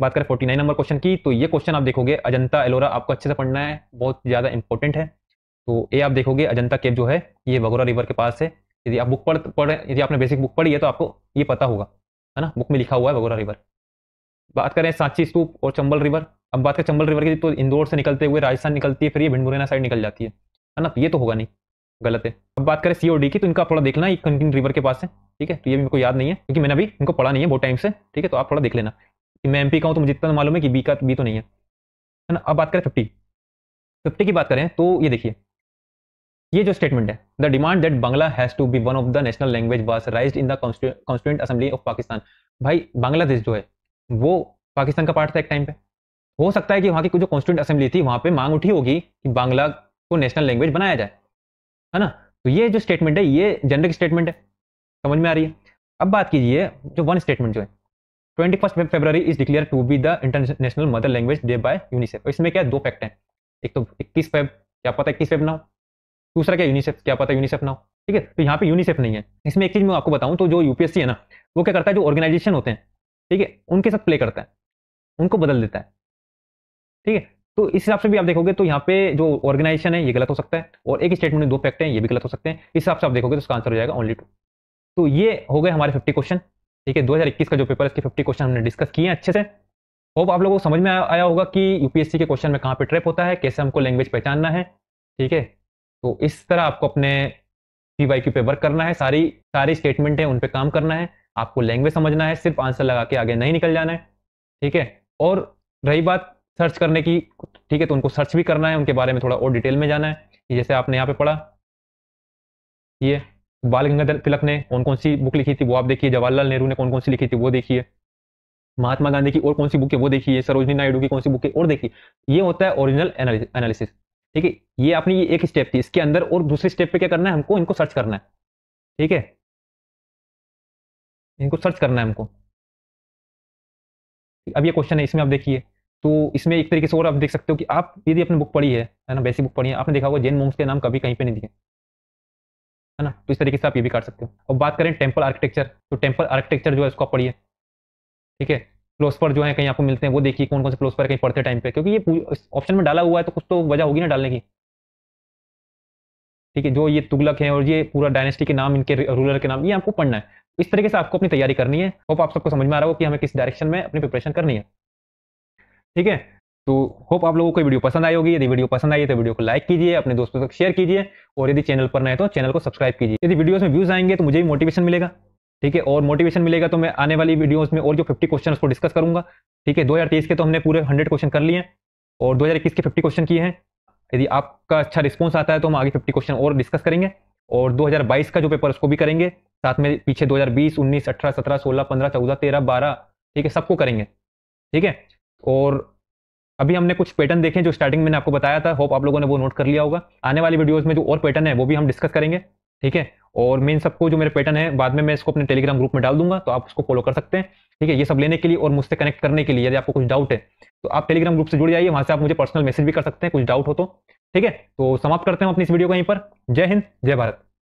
बात करें 49 नंबर क्वेश्चन की, तो ये क्वेश्चन आप देखोगे अजंता एलोरा आपको अच्छे से पढ़ना है, बहुत ज़्यादा इंपॉर्टेंट है। तो ये आप देखोगे अजंता केव जो है ये भगोरा रिवर के पास है। यदि आप बुक पढ़े, यदि आपने बेसिक बुक पढ़ी है तो आपको ये पता होगा, है ना, बुक में लिखा हुआ है भगोरा रिवर। बात करें सांची स्तूप और चंबल रिवर, अब बात करें चंबल रिवर की, तो इंदौर से निकलते हुए राजस्थान निकलती है, फिर ये भिंड मुरैना साइड निकल जाती है ना, तो ये तो होगा नहीं, गलत है। अब बात करें सी और डी की, तो इनका थोड़ा देखना, ये किन रिवर के पास है। ठीक है, तो ये भी मेरे को याद नहीं है क्योंकि मैंने अभी इनको पढ़ा नहीं है बहुत टाइम से। ठीक है, तो आप थोड़ा देख लेना कि मैं एमपी का हूँ तो मुझे इतना मालूम है कि बी का बी तो नहीं है ना। अब बात करें 50 की बात करें, तो ये देखिए ये जो स्टेटमेंट है, the demand that Bangla has to be one of the national language was raised in the constituent assembly of Pakistan. भाई बांग्लादेश जो है वो पाकिस्तान का पार्ट था एक टाइम पे, हो सकता है कि वहां की जो कॉन्स्टिट्यूएंट असेंबली थी वहां पे मांग उठी होगी कि बांग्ला को नेशनल लैंग्वेज बनाया जाए, है ना। तो ये जो स्टेटमेंट है ये जेनरिक स्टेटमेंट है, समझ में आ रही है। अब बात कीजिए जो वन स्टेटमेंट जो है, 21 February is declare to be the international mother language day by UNICEF. इसमें क्या दो फैक्ट हैं, एक तो 21 फेब, क्या पता 21 फेब ना हो, दूसरा क्या यूनिसेफ, क्या पता यूनिसेफ ना हो। ठीक है, तो यहाँ पे यूनिसेफ नहीं है। इसमें एक चीज मैं आपको बताऊं, तो जो यूपीएससी है ना वो क्या करता है, जो ऑर्गेनाइजेशन होते हैं ठीक है उनके साथ प्ले करता है, उनको बदल देता है। ठीक है, तो इस हिसाब से भी आप देखोगे तो यहाँ पे जो ऑर्गेनाइजेशन है ये गलत हो सकता है, और एक स्टेटमेंट में दो फैक्ट हैं ये भी गलत हो सकते हैं। इस हिसाब से आप देखोगे तो इसका आंसर हो जाएगा ओनली 2। तो ये हो गए हमारे 50 क्वेश्चन। ठीक है, 2021 का जो पेपर है इसके 50 क्वेश्चन हमने डिस्कस किए हैं अच्छे से। होप आप लोगों को समझ में आया होगा कि यूपीएससी के क्वेश्चन में कहाँ पे ट्रैप होता है, कैसे हमको लैंग्वेज पहचानना है। ठीक है, तो इस तरह आपको अपने पीवाईक्यू पे वर्क करना है, सारी सारी स्टेटमेंट है उन पे काम करना है, आपको लैंग्वेज समझना है, सिर्फ आंसर लगा के आगे नहीं निकल जाना है। ठीक है, और रही बात सर्च करने की, ठीक है, तो उनको सर्च भी करना है, उनके बारे में थोड़ा और डिटेल में जाना है। जैसे आपने यहाँ पे पढ़ा ये बाल गंगाधर तिलक ने कौन कौन सी बुक लिखी थी वो आप देखिए, जवाहरलाल नेहरू ने कौन कौन सी लिखी थी वो देखिए, महात्मा गांधी की और कौन सी बुक है वो देखिए, सरोजनी नायडू की कौन सी बुक है और देखिए। ये होता है ओरिजिनल एनालिसिस। ठीक है, ये अपनी ये एक स्टेप थी, इसके अंदर और दूसरे स्टेप पे क्या करना है हमको, इनको सर्च करना है। ठीक है, इनको सर्च करना है हमको। अब ये क्वेश्चन है, इसमें आप देखिए, तो इसमें एक तरीके से और आप देख सकते हो कि आप यदि अपनी बुक पढ़ी है ना, बेसिक बुक पढ़ी है, आपने देखा होगा जैन मोंक्स के नाम कभी कहीं पे नहीं दिखे, है ना, तो इस तरीके से आप ये भी काट सकते हो। और बात करें टेम्पल आर्किटेक्चर, तो टेम्पल आर्किटेक्चर जो है उसको आप पढ़िए। ठीक है, फिलोसफर जो है कहीं आपको मिलते हैं वो देखिए, कौन कौन से फिलोसफर कहीं पढ़ते टाइम पे, क्योंकि ये ऑप्शन में डाला हुआ है तो कुछ तो वजह होगी ना डालने की। ठीक है, जो ये तुगलक है और ये पूरा डायनेस्टी के नाम, इनके रूलर के नाम, ये आपको पढ़ना है। इस तरीके से आपको अपनी तैयारी करनी है। होप आप सबको समझ में आ रहा हो कि हमें किस डायरेक्शन में अपनी प्रिपरेशन करनी है। ठीक है, तो होप आप लोगों को वीडियो पसंद आई होगी। यदि वीडियो पसंद आई है तो वीडियो को लाइक कीजिए, अपने दोस्तों तक शेयर कीजिए, और यदि चैनल पर नए तो चैनल को सब्सक्राइब कीजिए। यदि वीडियोस में व्यूज आएंगे तो मुझे भी मोटिवेशन मिलेगा। ठीक है, और मोटिवेशन मिलेगा तो मैं आने वाली वीडियोस में और जो 50 क्वेश्चन उसको डिस्कस करूंगा। ठीक है, 2023 के तो हमने पूरे 100 क्वेश्चन कर लिए हैं और 2021 के 50 क्वेश्चन किए हैं। यदि आपका अच्छा रिस्पॉन्स आता है तो हम आगे 50 क्वेश्चन और डिस्कस करेंगे, और 2022 का जो पेपर उसको भी करेंगे साथ में, पीछे 2020, 19, 18, 17, 16, 15, 14, 13, 12, ठीक है, सबको करेंगे। ठीक है, और अभी हमने कुछ पैटर्न देखे जो स्टार्टिंग मैंने आपको बताया था, होप आप लोगों ने वो नोट कर लिया होगा। आने वाली वीडियोस में जो और पैटर्न है वो भी हम डिस्कस करेंगे। ठीक है, और मेन सबको जो मेरे पैटर्न है बाद में मैं इसको अपने टेलीग्राम ग्रुप में डाल दूंगा, तो आप उसको फॉलो कर सकते हैं। ठीक है, ये सब लेने के लिए और मुझसे कनेक्ट करने के लिए यदि आपको कुछ डाउट है तो आप टेलीग्राम ग्रुप से जुड़ जाइए, वहां से आप मुझे पर्सनल मैसेज भी कर सकते हैं कुछ डाउट हो तो। ठीक है, तो समाप्त करते हैं अपनी इस वीडियो को यहीं पर। जय हिंद, जय भारत।